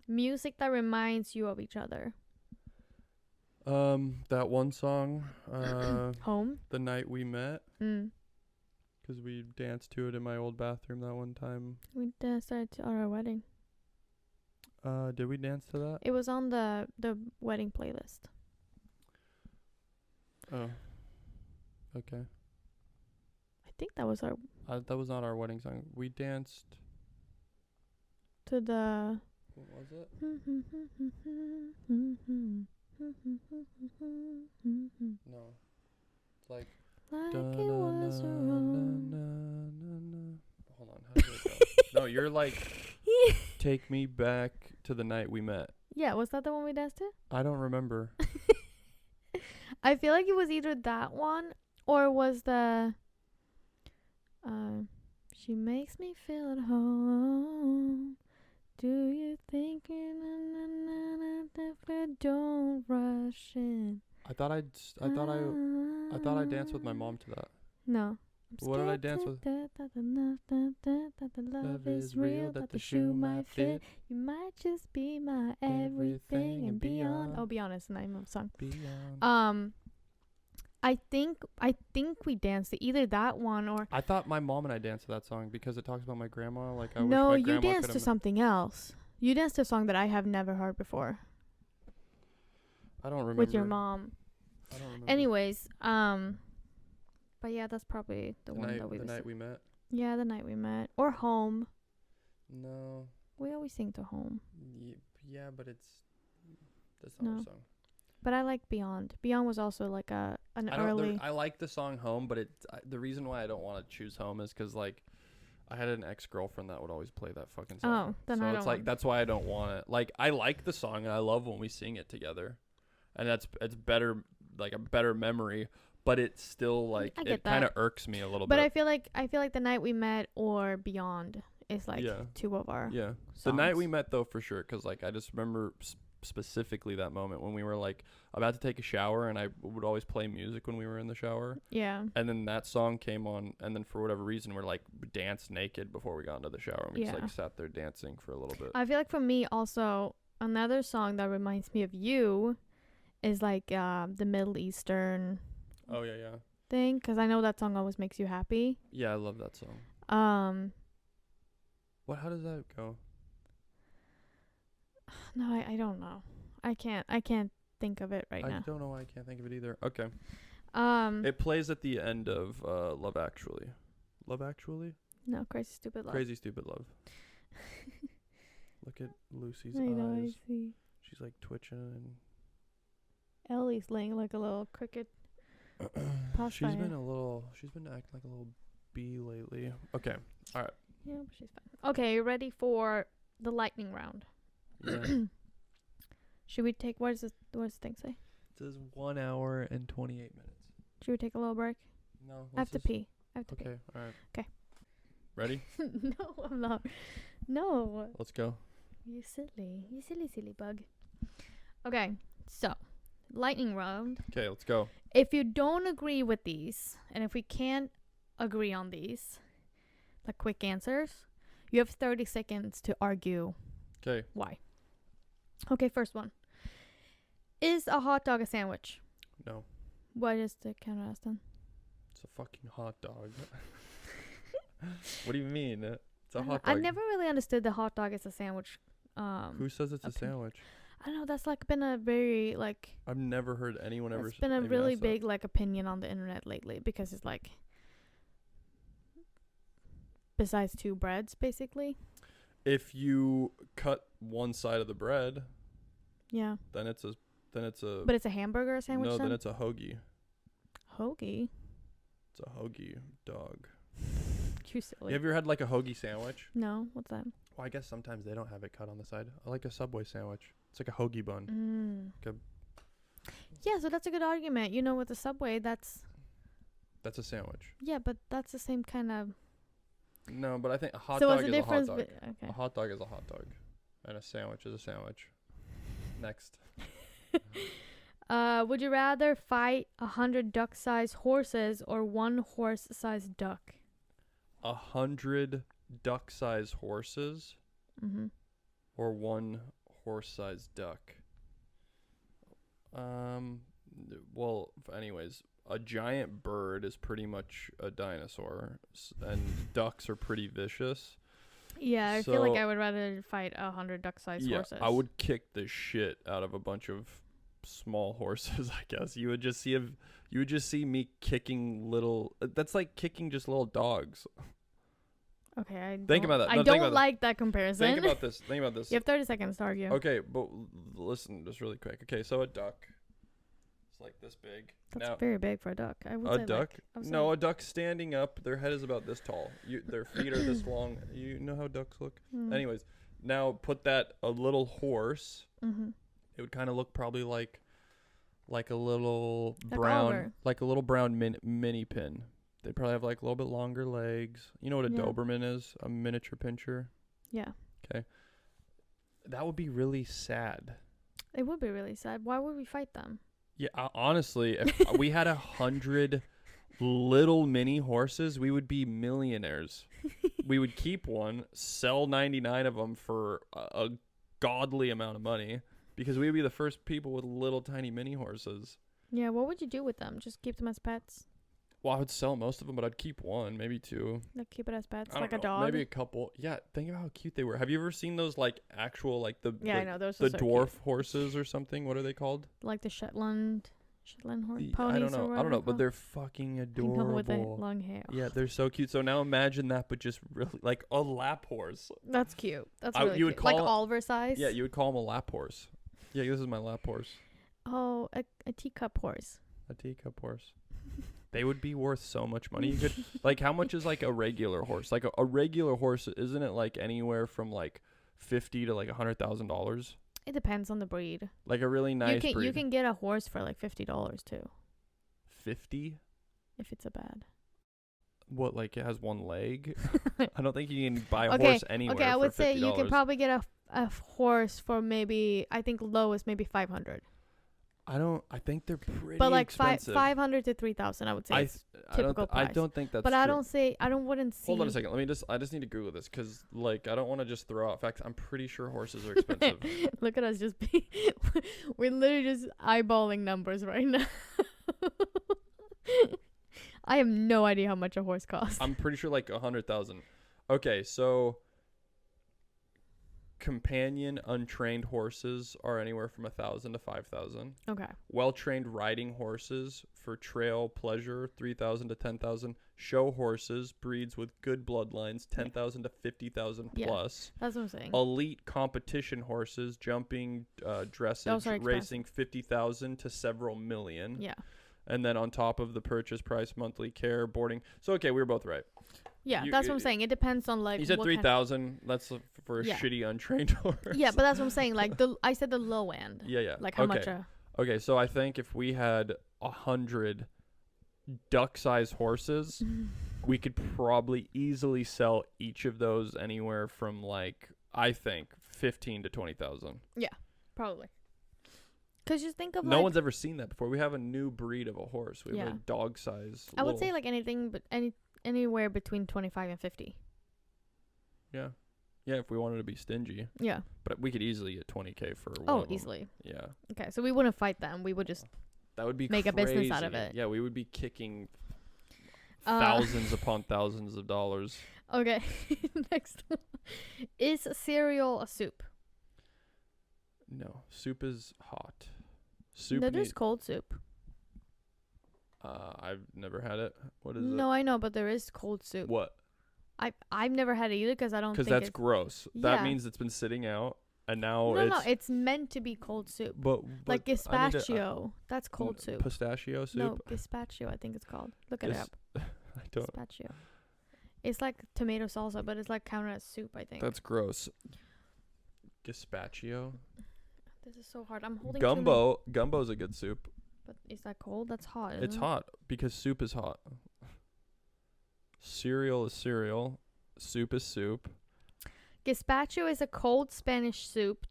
Music that reminds you of each other. That one song, Home. The Night We Met. Mm. Because we danced to it in my old bathroom that one time. We danced at our wedding. Did we dance to that? It was on the wedding playlist. Oh. Okay. I think that was our That was not our wedding song. We danced to the. What was it? No. It's like it was Hold on, how does it go? No, you're like take me back to the night we met. Yeah, was that the one we danced to? I don't remember. I feel like it was either that one or was the she makes me feel at home. Do you think don't rush in? I thought I danced with my mom to that. No. What did I dance with? That the love is real, that the shoe might fit. You might just be my everything and beyond. Oh, Beyond is the name of the song. Beyond. I think we danced to either that one or. I thought my mom and I danced to that song because it talks about my grandma. Like I no, wish my you grandma danced to something else. You danced to a song that I have never heard before. I don't remember. With your mom. I don't remember. Anyways, but yeah, that's probably the one that we. The night we met. Yeah, The Night We Met or Home. No. We always sing to Home. Yeah, but that's not our song. But I like Beyond. Beyond was also like an early. I like the song Home, but the reason why I don't want to choose Home is because like I had an ex-girlfriend that would always play that fucking song. Oh, then so I don't. It's like that's why I don't want it. Like I like the song and I love when we sing it together, and it's better, like a better memory. But it's still like it kind of irks me a little bit. But I feel like The Night We Met or Beyond is like two of our. Yeah, songs. The Night We Met though for sure, because like I just remember specifically that moment when we were like about to take a shower, and I would always play music when we were in the shower. Yeah. And then that song came on, and then for whatever reason we're like danced naked before we got into the shower, and we just like sat there dancing for a little bit. I feel like for me also another song that reminds me of you is like the Middle Eastern. Oh yeah. Thing, because I know that song always makes you happy. Yeah, I love that song. What? How does that go? No, I don't know. I can't think of it now. I don't know why I can't think of it either. Okay. It plays at the end of Love Actually. Love Actually? No, Crazy Stupid Love. Crazy Stupid Love. Look at Lucy's I know, eyes. I see. She's like twitching and Ellie's laying like a little cricket. She's been acting like a little bee lately. Okay. All right. Yeah, but she's fine. Okay, ready for the lightning round. Yeah. Should we take what does the thing say? It says 1 hour and 28 minutes. Should we take a little break? No. I have to pee. Okay, all right. Okay. Ready? No, I'm not. No. Let's go. You silly bug. Okay, so lightning round. Okay, let's go. If you don't agree with these, and if we can't agree on these, like quick answers, you have 30 seconds to argue. Okay. Why? Okay, first one. Is a hot dog a sandwich? No. What is the counter ask then? It's a fucking hot dog. What do you mean? It's a hot dog. I've never really understood the hot dog as a sandwich. Who says it's a sandwich? I don't know. That's like been a very like. I've never heard anyone ever. It's been a really big like opinion on the internet lately because it's like. Besides two breads, basically. If you cut one side of the bread. Yeah. Then it's a. But it's a hamburger sandwich. No, then it's a hoagie. Hoagie. It's a hoagie dog. You silly. Have you ever had like a hoagie sandwich? No. What's that? Well, I guess sometimes they don't have it cut on the side. I like a Subway sandwich. It's like a hoagie bun. Yeah, so that's a good argument. You know, with the Subway, that's a sandwich. Yeah, but that's the same kind of. No, but I think a hot So dog what's the is a hot difference? dog. Okay. A hot dog is a hot dog, and a sandwich is a sandwich. Next. Would you rather fight 100 duck-sized horses or one horse-sized duck? 100 duck-sized horses, Mm-hmm. or one horse-sized duck. Well, anyways, a giant bird is pretty much a dinosaur, and ducks are pretty vicious. Yeah, I feel like I would rather fight 100 duck-sized horses. I would kick the shit out of a bunch of small horses. I guess you would just see me kicking little. That's like kicking just little dogs. Okay, Think about that. I don't like that comparison. Think about this. You have 30 seconds to argue. Okay, but listen, just really quick. Okay, so a duck. It's like this big. That's very big for a duck. I would a say duck? No, a duck standing up. Their head is about this tall. Their feet are this long. You know how ducks look? Anyways, now put that a little horse. Mm-hmm. It would kind of look probably like a little like brown mini pin. They probably have like a little bit longer legs. You know what a Doberman is? A miniature pinscher. Yeah. Okay. That would be really sad. It would be really sad. Why would we fight them? Yeah, honestly, if we had 100 little mini horses, we would be millionaires. We would keep one, sell 99 of them for a godly amount of money, because we would be the first people with little tiny mini horses. Yeah, what would you do with them? Just keep them as pets? Well, I would sell most of them, but I'd keep one, maybe two. Like keep it as pets, like a dog? Maybe a couple. Yeah, think about how cute they were. Have you ever seen those like actual like the I know those the are so dwarf cute. Horses or something? What are they called? Like the Shetland horse ponies. I don't know, they're but they're fucking adorable. I know, with the long hair. Yeah, they're so cute. So now imagine that, but just really like a lap horse. That's cute. That's really cute. Like Oliver size. Yeah, you would call him a lap horse. Yeah, this is my lap horse. Oh, a teacup horse. A teacup horse. They would be worth so much money. You could like, how much is like a regular horse? Like a regular horse, isn't it like anywhere from like $50,000 to like $100,000? It depends on the breed. Like a really nice breed. You can get a horse for like $50 too. 50? If it's a bad. What, like it has one leg? I don't think you can buy a horse anywhere. Okay, I would for say $50. you can probably get a horse for maybe, I think lowest maybe 500. I think they're pretty but like expensive. 500 to 3,000, I would say. Typical price. I don't think that's but true. I wouldn't see. Hold on a second. I just need to Google this, because like I don't want to just throw out facts. I'm pretty sure horses are expensive. Look at us just be we're literally just eyeballing numbers right now. I have no idea how much a horse costs. I'm pretty sure like 100,000. Okay, so companion untrained horses are anywhere from 1,000 to 5,000. Okay. Well-trained riding horses for trail pleasure, 3,000 to 10,000. Show horses, breeds with good bloodlines, 10,000 to 50,000 plus. That's what I'm saying. Elite competition horses, jumping, dressage, racing, 50,000 to several million. Yeah. And then on top of the purchase price, monthly care, boarding. So, okay, we were both right. Yeah, that's what I'm saying. It depends on like. You said 3,000. That's for a shitty untrained horse. Yeah, but that's what I'm saying. Like I said the low end. Yeah. Like how much? Okay, so I think if we had 100 duck-sized horses, we could probably easily sell each of those anywhere from like, I think 15 to 20,000. Yeah, probably. Cause just think of no one's ever seen that before. We have a new breed of a horse. We have a dog size. I would say like anything, but anywhere between 25 and 50. Yeah, if we wanted to be stingy. Yeah. But we could easily get 20K for one. Oh, easily. Yeah. Okay, so we wouldn't fight them. We would just. That would be make crazy. A business out of it. Yeah, we would be kicking thousands upon thousands of dollars. Okay, next one. Is cereal a soup? No, soup is hot. Soup. No, there's cold soup. I've never had it. What is it? No, I know, but there is cold soup. What? I've never had it either because I don't. Because that's gross. Yeah. That means it's been sitting out, and now no, it's meant to be cold soup. But like gazpacho, that's cold soup. Pistachio soup. No, gazpacho, I think it's called. Look it up. I don't. Gazpacho. It's like tomato salsa, but it's like counted as soup, I think. That's gross. Gazpacho. This is so hard. I'm holding Gumbo's a good soup. But is that cold? That's hot. It's hot because soup is hot. Cereal is cereal. Soup is soup. Gazpacho is a cold Spanish soup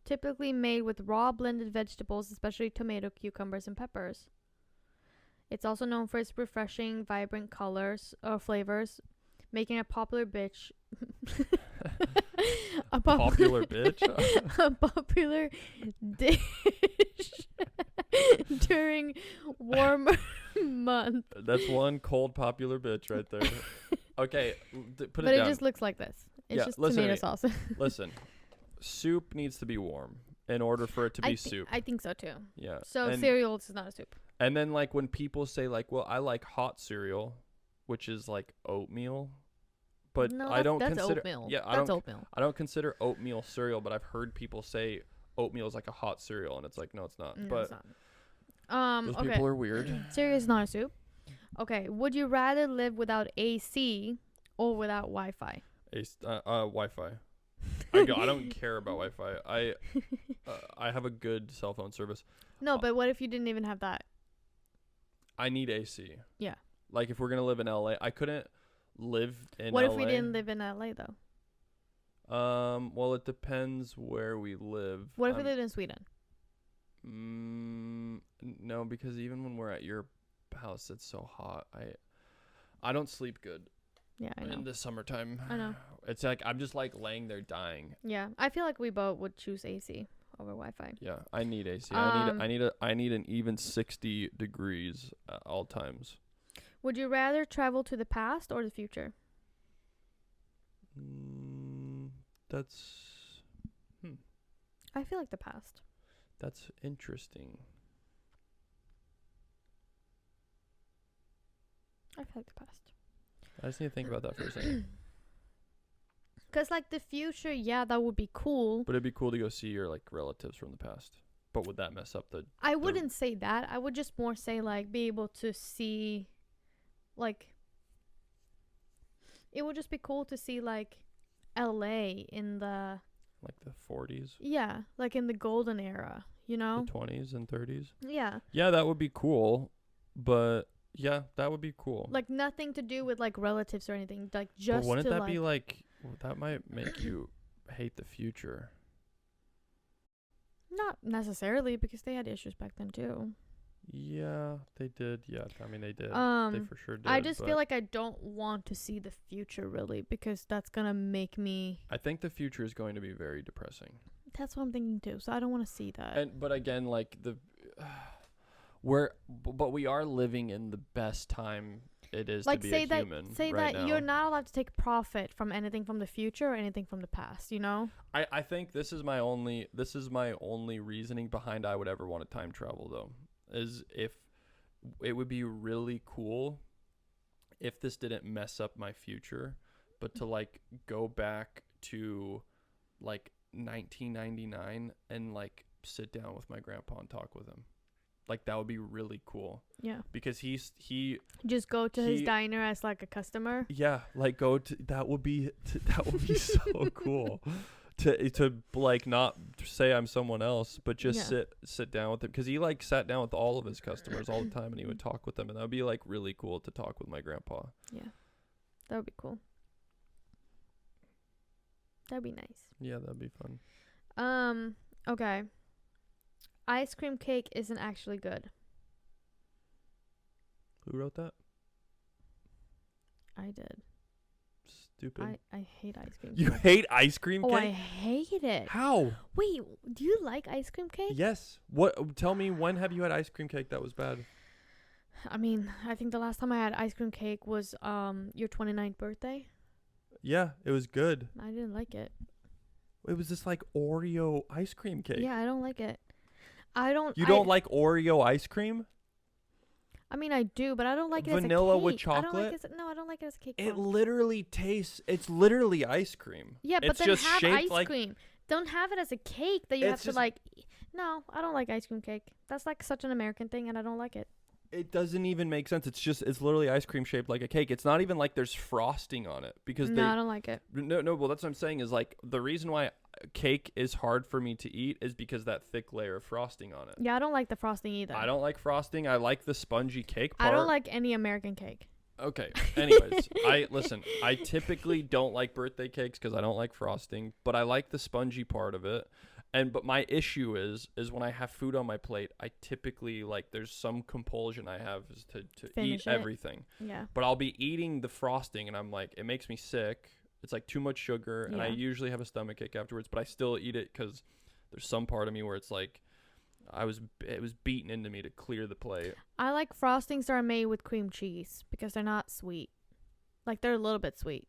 typically made with raw blended vegetables, especially tomato, cucumbers, and peppers. It's also known for its refreshing, vibrant colors or flavors, making a popular bitch. a popular bitch? A popular dish during warmer months. That's one cold popular bitch right there. Okay, put it down. But it just looks like this. It's just tomato sauce. Listen, soup needs to be warm in order for it to be soup. I think so too. Yeah. So cereal is not a soup. And then like when people say like, well, I like hot cereal, which is like oatmeal, but no, I don't that's consider oatmeal. Yeah, oatmeal. I don't consider oatmeal cereal, but I've heard people say oatmeal is like a hot cereal, and it's like no, it's not. No, but it's not. those people are weird. Cereal is not a soup. Okay, would you rather live without AC or without Wi-Fi? Wi-Fi. I don't care about Wi-Fi. I have a good cell phone service. No, but what if you didn't even have that? I need AC. Yeah. Like if we're gonna live in LA, I couldn't live in What LA. if we didn't live in LA though? Well, it depends where we live. What if we lived in Sweden? No, because even when we're at your house, it's so hot. I don't sleep good. Yeah, I know. In the summertime. I know. It's like I'm just like laying there dying. Yeah, I feel like we both would choose AC over Wi-Fi. Yeah, I need AC. I need an even 60 degrees at all times. Would you rather travel to the past or the future? That's I feel like the past. That's interesting. I feel like the past. I just need to think about that for a second. Because, like, the future, yeah, that would be cool. But it'd be cool to go see your, like, relatives from the past. But would that mess up the... I wouldn't say that. I would just more say, like, be able to see, like... It would just be cool to see, like, LA in the... Like the 40s? Yeah, like in the golden era, you know? The 20s and 30s? Yeah. Yeah, that would be cool. But... Yeah, that would be cool. Like nothing to do with like relatives or anything. Like just. But wouldn't that be like? Well, that might make you hate the future. Not necessarily, because they had issues back then too. Yeah, they did. Yeah, I mean they did. They for sure did. I just feel like I don't want to see the future really, because that's gonna make me. I think the future is going to be very depressing. That's what I'm thinking too. So I don't want to see that. But again, like but we are living in the best time it is like to be a human. Say right that now. You're not allowed to take profit from anything from the future or anything from the past, you know? I think this is my only reasoning behind I would ever want to time travel though, is if it would be really cool if this didn't mess up my future, but to like go back to like 1999 and like sit down with my grandpa and talk with him. Like that would be really cool. Yeah. Because he just go to his diner as like a customer. Yeah, like go to that would be so cool. To like not say I'm someone else, but just sit down with him, because he like sat down with all of his customers all the time and he would talk with them, and that would be like really cool to talk with my grandpa. Yeah. That would be cool. That'd be nice. Yeah, that'd be fun. Okay. Ice cream cake isn't actually good. Who wrote that? I did. Stupid. I hate ice cream cake. You hate ice cream cake? Oh, I hate it. How? Wait, do you like ice cream cake? Yes. What? Tell me, when have you had ice cream cake that was bad? I mean, I think the last time I had ice cream cake was your 29th birthday. Yeah, it was good. I didn't like it. It was just like Oreo ice cream cake. Yeah, I don't like it. You don't like Oreo ice cream? I mean, I do, but I don't like it as a cake. Vanilla with chocolate? I don't like it as a cake. It literally tastes, it's literally ice cream. Yeah, but it's then just have shaped ice cream. Don't have it as a cake that you have to like. No, I don't like ice cream cake. That's like such an American thing, and I don't like it. It doesn't even make sense. It's literally ice cream shaped like a cake. It's not even like there's frosting on it, because I don't like it. No, well, that's what I'm saying is like the reason why cake is hard for me to eat is because that thick layer of frosting on it. Yeah, I don't like the frosting either. I don't like frosting. I like the spongy cake part. I don't like any American cake. Okay. Anyways, I typically don't like birthday cakes because I don't like frosting, but I like the spongy part of it. But my issue is when I have food on my plate, I typically there's some compulsion I have is to eat everything. Yeah. But I'll be eating the frosting and I'm like, it makes me sick. It's like too much sugar, and I usually have a stomachache afterwards, but I still eat it because there's some part of me where it's like it was beaten into me to clear the plate. I like frostings that are made with cream cheese because they're not sweet. Like, they're a little bit sweet.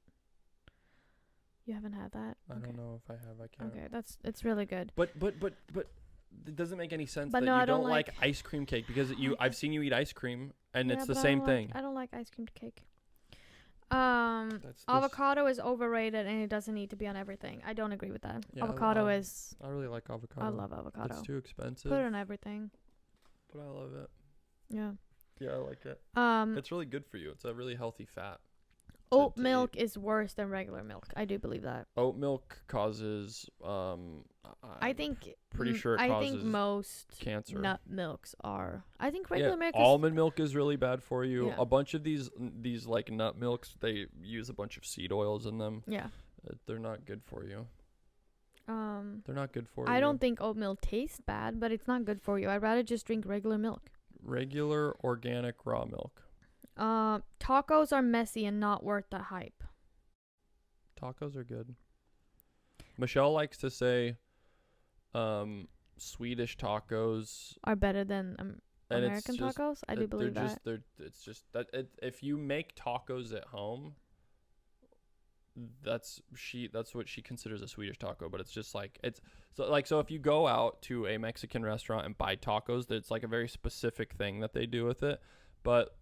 You haven't had that? I don't know if I have. I can't. Okay, it's really good. But it doesn't make any sense but that no, you I don't like ice cream cake because I've seen you eat ice cream and it's the same thing. I don't like ice cream cake. Avocado is overrated and it doesn't need to be on everything. I don't agree with that. Yeah, avocado is. I really like avocado. I love avocado. It's too expensive. Put it on everything. But I love it. Yeah. Yeah, I like it. It's really good for you. It's a really healthy fat. Oat milk is worse than regular milk. I do believe that. Oat milk causes I think pretty sure it causes I think most cancer. Nut milks are. I think regular milk almond milk is really bad for you. Yeah. A bunch of these like nut milks, they use a bunch of seed oils in them. Yeah. They're not good for you. They're not good for you. I don't think oat milk tastes bad, but it's not good for you. I'd rather just drink regular milk. Regular organic raw milk. Tacos are messy and not worth the hype. Tacos are good. Michelle likes to say Swedish tacos are better than American tacos. I do believe that. It's just that if you make tacos at home, that's what she considers a Swedish taco, but it's just like so if you go out to a Mexican restaurant and buy tacos, it's like a very specific thing that they do with it, but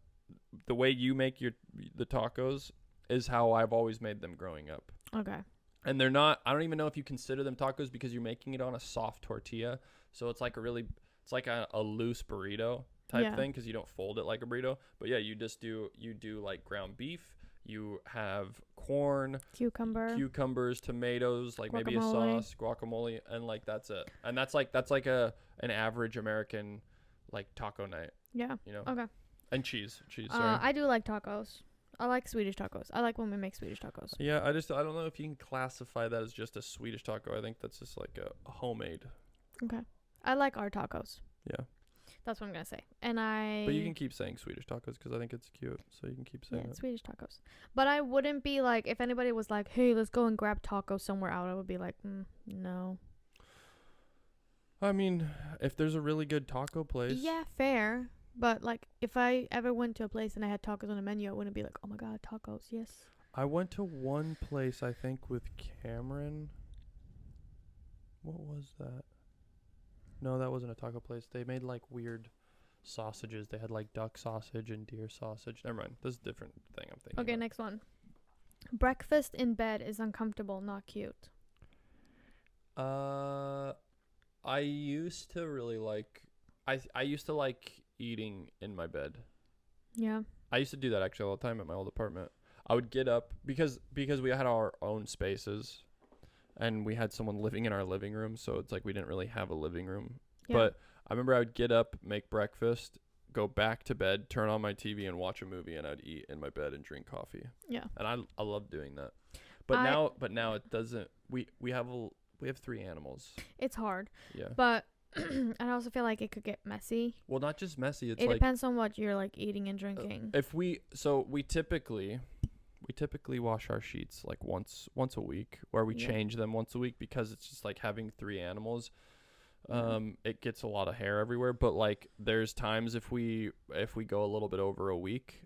the way you make the tacos is how I've always made them growing up. Okay. And they're not, I don't even know if you consider them tacos because you're making it on a soft tortilla. So it's like a loose burrito type thing because you don't fold it like a burrito. But yeah, you do like ground beef. You have corn, cucumbers, tomatoes, like maybe a sauce, guacamole, and like that's it. And that's like an average American like taco night. Yeah. You know. Okay. And cheese. Sorry. I do like tacos. I like Swedish tacos. I like when we make Swedish tacos. Yeah, I don't know if you can classify that as just a Swedish taco. I think that's just like a homemade. Okay. I like our tacos. Yeah. That's what I'm going to say. But you can keep saying Swedish tacos because I think it's cute. So you can keep saying it. Swedish tacos. But I wouldn't be like, if anybody was like, hey, let's go and grab tacos somewhere out, I would be like, no. I mean, if there's a really good taco place. Yeah, fair. But, like, if I ever went to a place and I had tacos on the menu, I wouldn't be like, oh, my God, tacos, yes. I went to one place, I think, with Cameron. What was that? No, that wasn't a taco place. They made, like, weird sausages. They had, like, duck sausage and deer sausage. Never mind. This is a different thing I'm thinking Okay, about. next one. Breakfast in bed is uncomfortable, not cute. I used to really like... I used to like eating in my bed. Yeah. I used to do that actually all the time at my old apartment. I would get up because we had our own spaces and we had someone living in our living room, so it's like we didn't really have a living room. Yeah. But I remember I would get up, make breakfast, go back to bed, turn on my TV and watch a movie, and I'd eat in my bed and drink coffee. Yeah. And I love doing that. But now it doesn't. We have 3 animals. It's hard. Yeah. But I also feel like it could get messy. Well, not just messy. It depends on what you're like eating and drinking. We typically wash our sheets like once a week, or we change them once a week because it's just like having 3 animals. It gets a lot of hair everywhere. But like there's times if we go a little bit over a week,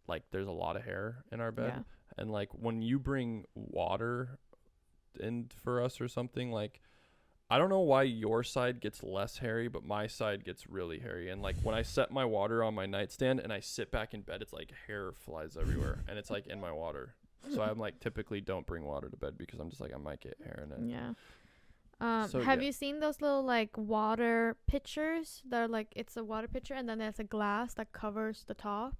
like there's a lot of hair in our bed. Yeah. And like when you bring water in for us or something, like I don't know why your side gets less hairy, but my side gets really hairy. And like when I set my water on my nightstand and I sit back in bed, it's like hair flies everywhere and it's like in my water. So I'm like typically don't bring water to bed because I'm just like I might get hair in it. Yeah. Have you seen those little like water pitchers? They're like it's a water pitcher and then there's a glass that covers the top.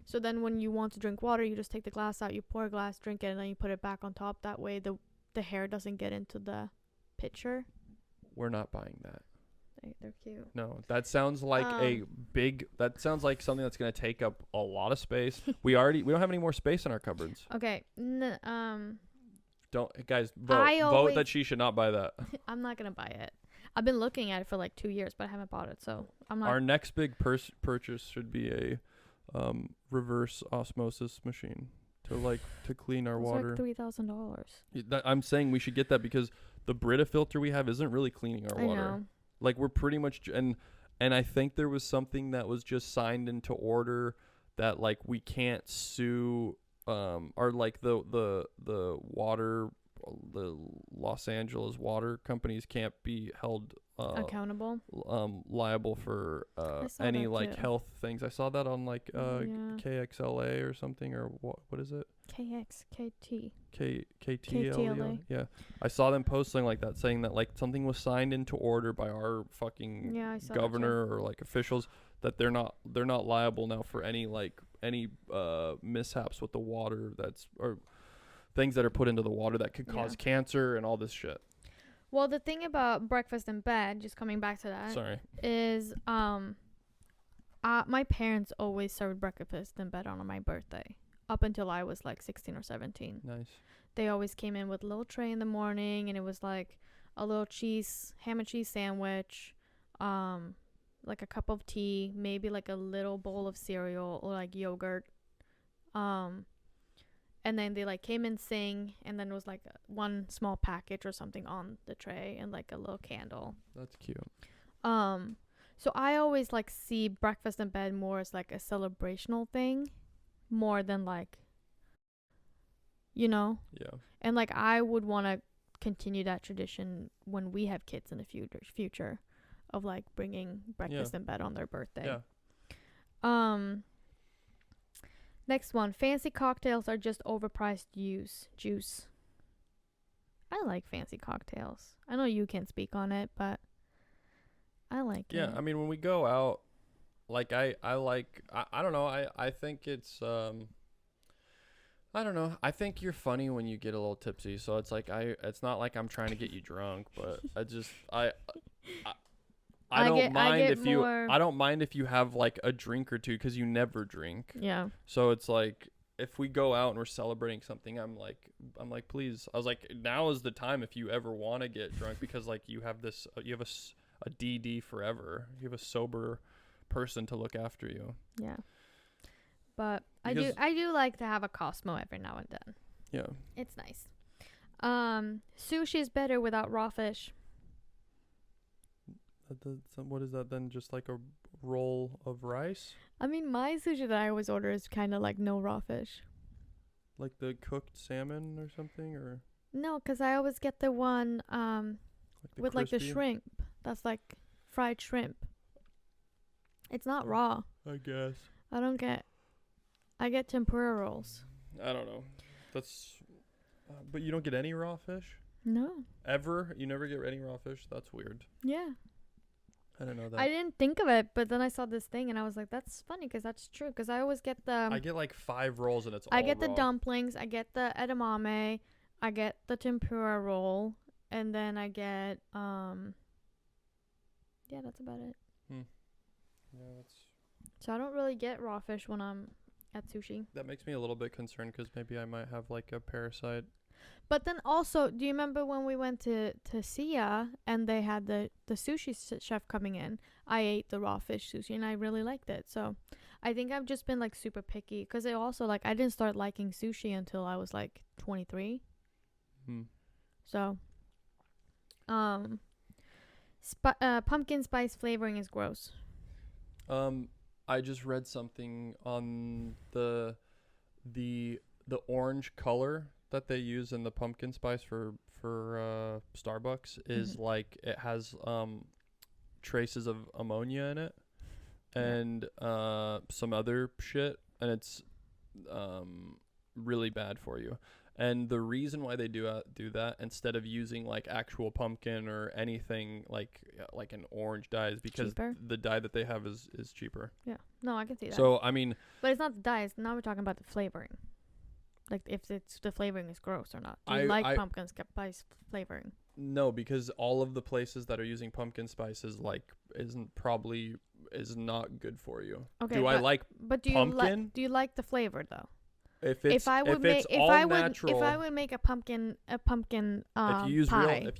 So then when you want to drink water, you just take the glass out, you pour a glass, drink it, and then you put it back on top. That way the hair doesn't get into the pitcher. We're not buying that. They're cute. No, that sounds like that sounds like something that's going to take up a lot of space. We don't have any more space in our cupboards. Okay. Don't, guys, vote that she should not buy that. I'm not going to buy it. I've been looking at it for like 2 years, but I haven't bought it, so I'm not. Our next big purchase should be a reverse osmosis machine to clean our water. It's like $3,000. I'm saying we should get that because the Brita filter we have isn't really cleaning our water. I know. Like we're pretty much and I think there was something that was just signed into order that like we can't sue or like the water, the Los Angeles water companies can't be held accountable, liable for any like health things. I saw that on like KXLA or something, or what is it? KTLA. Yeah, I saw them posting like that, saying that like something was signed into order by our fucking governor or like officials that they're not liable now for any mishaps with the water or things that are put into the water that could cause cancer and all this shit. Well, the thing about breakfast in bed, just coming back to that, is my parents always served breakfast in bed on my birthday up until I was like 16 or 17. Nice. They always came in with a little tray in the morning, and it was like a little ham and cheese sandwich, like a cup of tea, maybe like a little bowl of cereal or like yogurt, and then they like came and sing, and then it was like one small package or something on the tray and like a little candle. That's cute. So I always like see breakfast in bed more as like a celebrational thing, more than like, you know. Yeah. And like I would want to continue that tradition when we have kids in the future, of like bringing breakfast in bed on their birthday. Yeah. Next one, fancy cocktails are just overpriced juice. I like fancy cocktails. I know you can't speak on it, but I like it. Yeah, I mean, when we go out, like I don't know. I think it's I don't know. I think you're funny when you get a little tipsy. So it's like it's not like I'm trying to get you drunk, but I don't mind if you have like a drink or two, because you never drink. Yeah. So it's like if we go out and we're celebrating something, I'm like please. I was like, now is the time if you ever want to get drunk, because like you have this a DD forever. You have a sober person to look after you. Yeah. But I do like to have a Cosmo every now and then. Yeah. It's nice. Sushi is better without raw fish. What is that then? Just like a roll of rice? I mean, my sushi that I always order is kind of like no raw fish. Like the cooked salmon or something, or? No, because I always get the one with like the shrimp. That's like fried shrimp. It's not raw. I guess. I get tempura rolls. I don't know. That's, but you don't get any raw fish? No. Ever? You never get any raw fish? That's weird. Yeah. I didn't know that. I didn't think of it, but then I saw this thing and I was like, that's funny, because that's true. Because I always get the... I get like 5 rolls and it's all I get raw. the dumplings. I get the edamame. I get the tempura roll. And then I get... Yeah, that's about it. Yeah, that's... So I don't really get raw fish when I'm at sushi. That makes me a little bit concerned, because maybe I might have like a parasite. But then also, do you remember when we went to Sia and they had the sushi chef coming in? I ate the raw fish sushi and I really liked it. So I think I've just been like super picky, because it also like I didn't start liking sushi until I was like 23. So pumpkin spice flavoring is gross. I just read something on the orange color that they use in the pumpkin spice for Starbucks is like it has traces of ammonia in it and some other shit, and it's really bad for you. And the reason why they do that instead of using like actual pumpkin or anything like an orange dye is because cheaper? The dye that they have is cheaper. Yeah. No, I can see that. So I mean, but it's not the dye. Now we're talking about the flavoring. Like if the flavoring is gross or not. Do you like pumpkin spice flavoring? No, because all of the places that are using pumpkin spice is not good for you. Okay. Do I like But pumpkin? do you like the flavor though? If I would make a pumpkin if you use pie.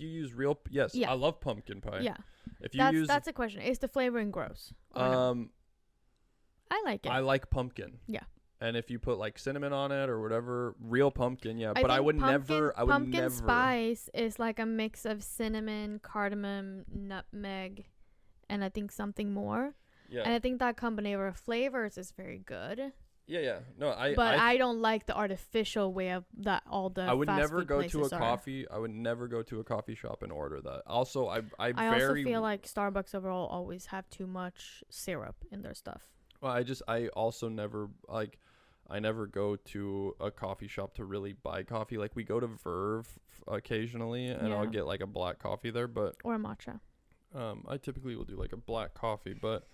yes, Yeah. I love pumpkin pie. Yeah. If you use that's a question. Is the flavoring gross? No? I like it. I like pumpkin. Yeah. And if you put like cinnamon on it or whatever, real pumpkin, yeah. But I would never. Pumpkin spice is like a mix of cinnamon, cardamom, nutmeg, and I think something more. Yeah. And I think that combination of flavors is very good. Yeah. No, I don't like the artificial way of that all the. I would never go to a are. coffee. I would never go to a coffee shop and order that. Also, I also feel like Starbucks overall always have too much syrup in their stuff. Well, I also never like. I never go to a coffee shop to really buy coffee. Like we go to Verve occasionally, and I'll get like a black coffee there, or a matcha. I typically will do like a black coffee, but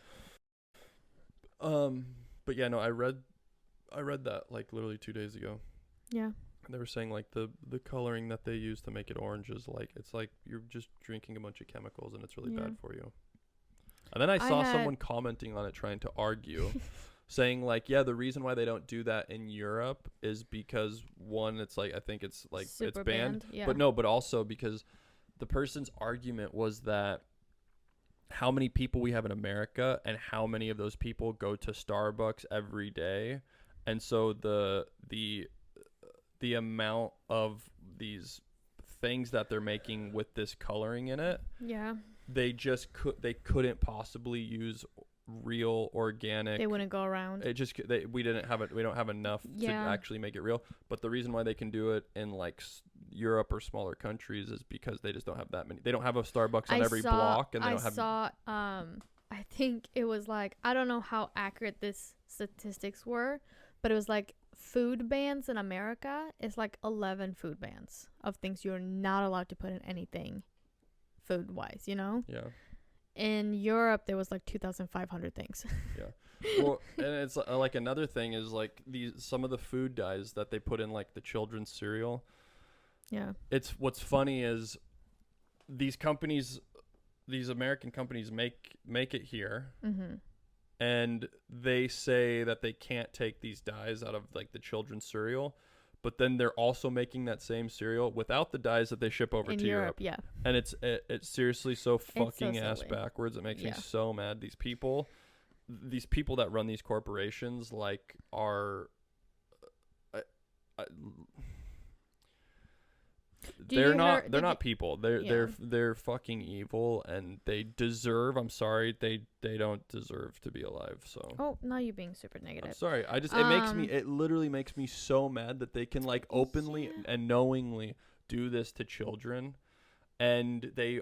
yeah, no, I read that like literally 2 days ago. Yeah. They were saying like the coloring that they use to make it orange is like it's like you're just drinking a bunch of chemicals and it's really bad for you. And then I saw someone commenting on it trying to argue. Saying like, yeah, the reason why they don't do that in Europe is because one, it's like I think it's like super it's banned, yeah. but also because the person's argument was that how many people we have in America and how many of those people go to Starbucks every day, and so the amount of these things that they're making with this coloring in it, they couldn't possibly use real organic. They wouldn't go around. We don't have enough to actually make it real. But the reason why they can do it in like Europe or smaller countries is because they just don't have that many. They don't have a Starbucks on every block, and I think it was like, I don't know how accurate this statistics were, but it was like food bans in America is like 11 food bans of things you're not allowed to put in anything food wise, you know? Yeah. In Europe, there was like 2,500 things. Yeah. Well, and it's like another thing is like some of the food dyes that they put in like the children's cereal. Yeah. It's what's funny is these American companies make it here. Mm-hmm. And they say that they can't take these dyes out of like the children's cereal. But then they're also making that same cereal without the dyes that they ship over to Europe. Yeah. And it's seriously so fucking ass backwards. It makes me so mad. These people that run these corporations like are they're not people. They're fucking evil, and they deserve. I'm sorry, they don't deserve to be alive. So. Oh, now you're being super negative. I'm sorry. It literally makes me so mad that they can like openly and knowingly do this to children, and they're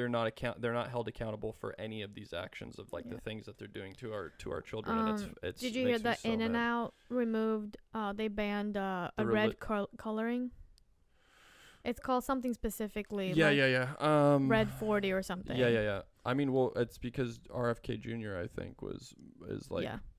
not held accountable for any of these actions of like the things that they're doing to our children. And it's did you hear that In-N-Out removed? They banned red coloring. It's called something specifically. Red 40 or something. Yeah. I mean, well, it's because RFK Jr. I think is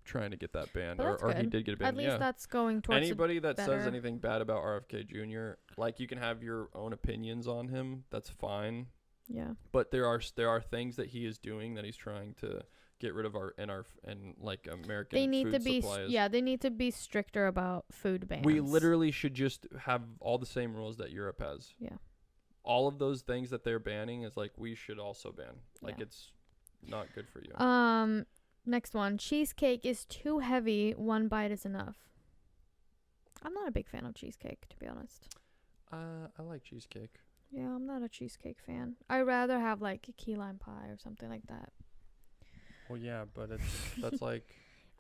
trying to get that banned, or he did get it banned. At least that's going towards anybody that says anything bad about RFK Jr. Like, you can have your own opinions on him. That's fine. Yeah. But there are things that he is doing that he's trying to get rid of American they need food to be supplies. they need to be stricter about food bans. We literally should just have all the same rules that Europe has. Yeah. All of those things that they're banning is like we should also ban. Like it's not good for you. Next one. Cheesecake is too heavy. One bite is enough. I'm not a big fan of cheesecake, to be honest. I like cheesecake. Yeah, I'm not a cheesecake fan. I'd rather have like a key lime pie or something like that. Well, yeah, but that's like.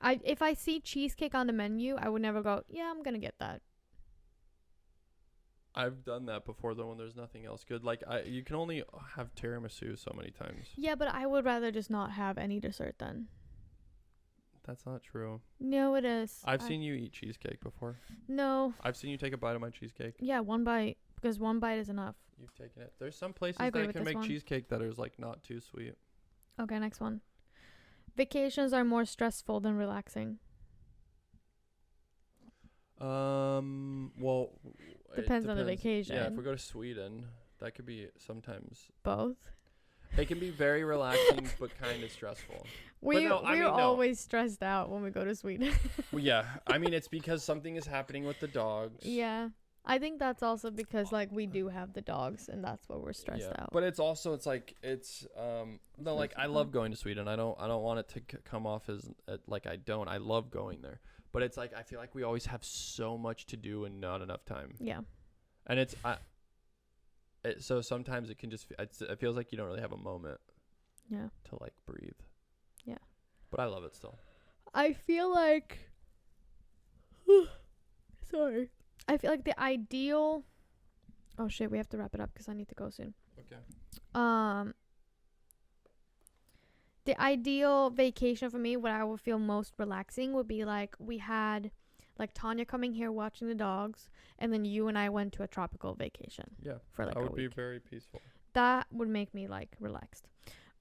If I see cheesecake on the menu, I would never go, yeah, I'm gonna get that. I've done that before though when there's nothing else good. Like you can only have tiramisu so many times. Yeah, but I would rather just not have any dessert then. That's not true. No, it is. I've seen you eat cheesecake before. No. I've seen you take a bite of my cheesecake. Yeah, one bite, because one bite is enough. You've taken it. There's some places that can make cheesecake that is like not too sweet. Okay, next one. Vacations are more stressful than relaxing. Well, Depends on the vacation. Yeah, if we go to Sweden, that could be sometimes. Both. It can be very relaxing, but kind of stressful. We're always stressed out when we go to Sweden. Well, yeah, I mean, it's because something is happening with the dogs. Yeah. I think that's also because like we do have the dogs and that's why we're stressed out. But it's also no, like I love going to Sweden. I don't want it to come off as like I don't. I love going there. But it's like I feel like we always have so much to do and not enough time. Yeah. And so sometimes it can just it feels like you don't really have a moment. Yeah. To like breathe. Yeah. But I love it still. I feel like sorry. I feel like the ideal. Oh shit, we have to wrap it up because I need to go soon. Okay. The ideal vacation for me, what I would feel most relaxing would be like we had like Tanya coming here watching the dogs, and then you and I went to a tropical vacation. Yeah. For like that would a be week. very peaceful. That would make me like relaxed.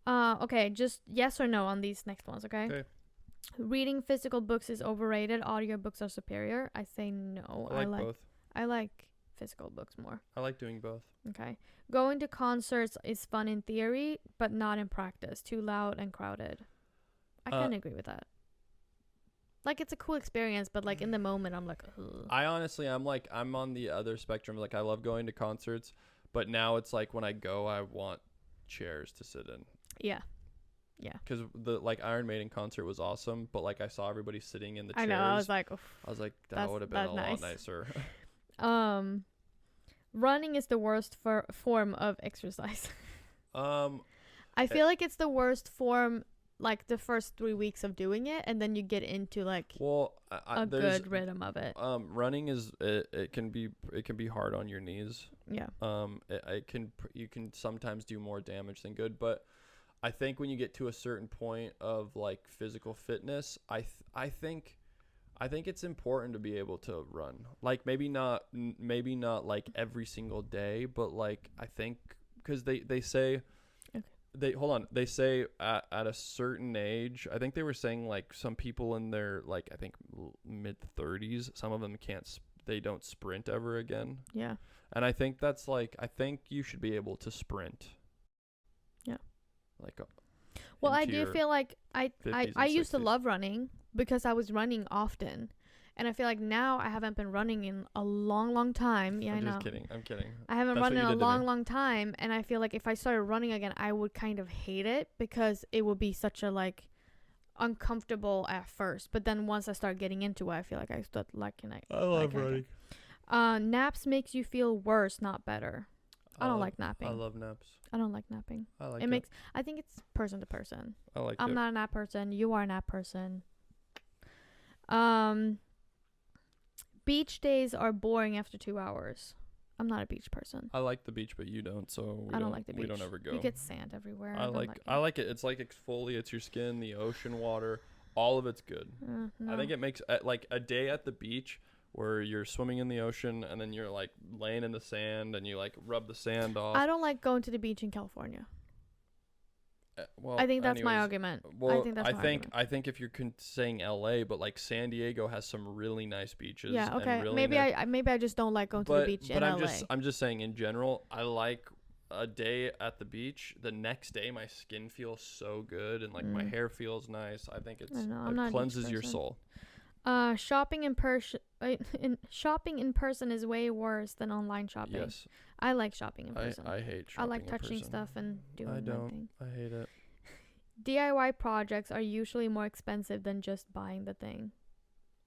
Okay, just yes or no on these next ones, okay? Okay. Reading physical books is overrated. Audiobooks are superior. I say no. I like both. I like physical books more. I like doing both. Okay. Going to concerts is fun in theory, but not in practice. Too loud and crowded. I kind of agree with that. Like, it's a cool experience, but like in the moment, I'm like, ugh. I'm on the other spectrum. Like, I love going to concerts, but now it's like when I go, I want chairs to sit in. Yeah. Yeah. Because the like Iron Maiden concert was awesome, but like I saw everybody sitting in the chairs. I know. I was like, oof, that would have been a lot nicer. Running is the worst form of exercise. I feel like it's the worst form, like the first 3 weeks of doing it, and then you get into like a good rhythm of it. Running is it can be hard on your knees. Yeah. You can sometimes do more damage than good, but I think when you get to a certain point of like physical fitness, I think it's important to be able to run. Like maybe not like every single day, but like I think because they say they say at a certain age, I think they were saying like some people in their like I think mid 30s, some of them they don't sprint ever again. Yeah. And I think that's like I think you should be able to sprint. Yeah. Like well, I do feel like I used to love running because I was running often. And I feel like now I haven't been running in a long, long time. Yeah, I know. I'm kidding. I haven't run in a long, long time. And I feel like if I started running again, I would kind of hate it because it would be such a like uncomfortable at first. But then once I start getting into it, I feel like I start liking it. I love running. Naps makes you feel worse, not better. I don't like napping. I love naps. I don't like napping. I like it. I think it's person to person. I'm not a nap person. You are a nap person. Beach days are boring after 2 hours. I'm not a beach person. I like the beach, but you don't, so I don't like the beach. We don't ever go. You get sand everywhere. I like it. It's like exfoliates your skin, the ocean water, all of it's good. No. I think it makes like a day at the beach where you're swimming in the ocean and then you're like laying in the sand and you like rub the sand off. I don't like going to the beach in California. Well, I think that's my argument. Well, I think if you're saying LA, but like San Diego has some really nice beaches. Yeah, okay. And really maybe I just don't like going to the beach in LA. I'm just saying in general, I like a day at the beach. The next day, my skin feels so good and like my hair feels nice. I think it cleanses your soul. Shopping in person is way worse than online shopping. Yes. I like shopping in person. I hate shopping I like touching stuff and doing I don't. thing. I hate it. DIY projects are usually more expensive than just buying the thing.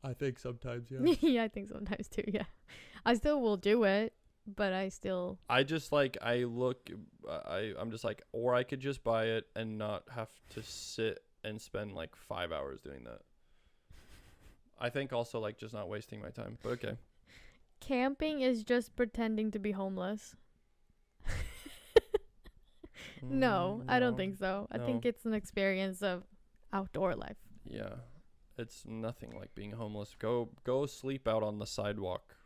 I think sometimes, yeah. Yeah, I think sometimes too, yeah. I still will do it, but I'm just like, I'm just like, or I could just buy it and not have to sit and spend like 5 hours doing that. I think also like just not wasting my time, but okay. Camping is just pretending to be homeless. No, I don't think so. I think it's an experience of outdoor life. Yeah. It's nothing like being homeless. Go sleep out on the sidewalk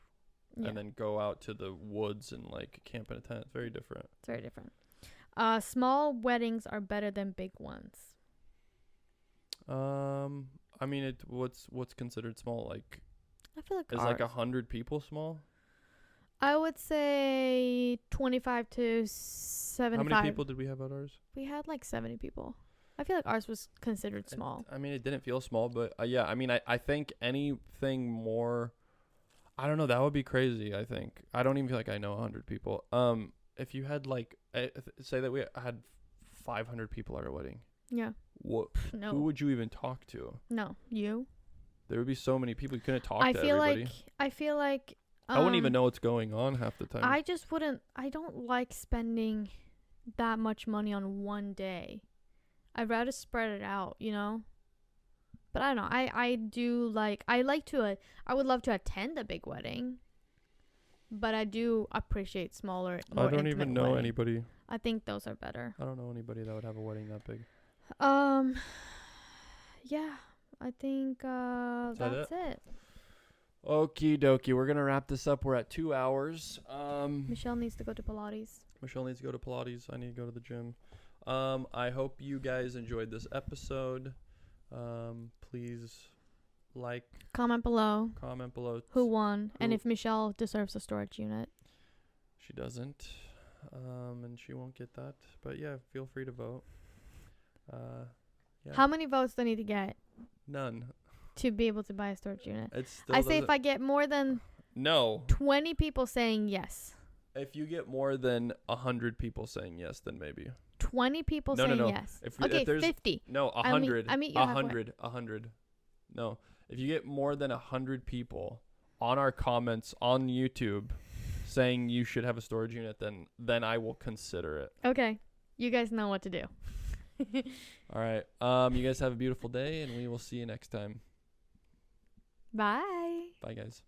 and then go out to the woods and like camp in a tent. It's very different. It's very different. Small weddings are better than big ones. I mean, what's considered small? Like, I feel like is like 100 people small? I would say 25 to 75. How many people did we have at ours? We had like 70 people. I feel like ours was considered small. I mean, it didn't feel small, but yeah, I mean, I think anything more, I don't know, that would be crazy, I think. I don't even feel like I know 100 people. If you had like, say that we had 500 people at our wedding. Yeah. What? No. Who would you even talk to? No. You? There would be so many people. You couldn't talk to everybody. I feel like. I wouldn't even know what's going on half the time. I just wouldn't. I don't like spending that much money on one day. I'd rather spread it out, you know? But I don't know. I do like. I would love to attend a big wedding. But I do appreciate smaller, more I don't even know wedding. anybody. I think those are better. I don't know anybody that would have a wedding that big. Yeah, I think that's it. Okie dokie, we're gonna wrap this up. We're at 2 hours. Michelle needs to go to Pilates. Michelle needs to go to Pilates. I need to go to the gym. I hope you guys enjoyed this episode. Please comment below who won and if Michelle deserves a storage unit. She doesn't, and she won't get that. But yeah, feel free to vote. Yeah. How many votes do I need to get? None. To be able to buy a storage unit. I say if I get more than 20 people saying yes. If you get more than 100 people saying yes, then maybe. 20 people saying yes. If 50. No, 100. I mean, 100. No. If you get more than 100 people on our comments on YouTube saying you should have a storage unit, then I will consider it. Okay. You guys know what to do. All right. You guys have a beautiful day, and we will see you next time. Bye. Bye, guys.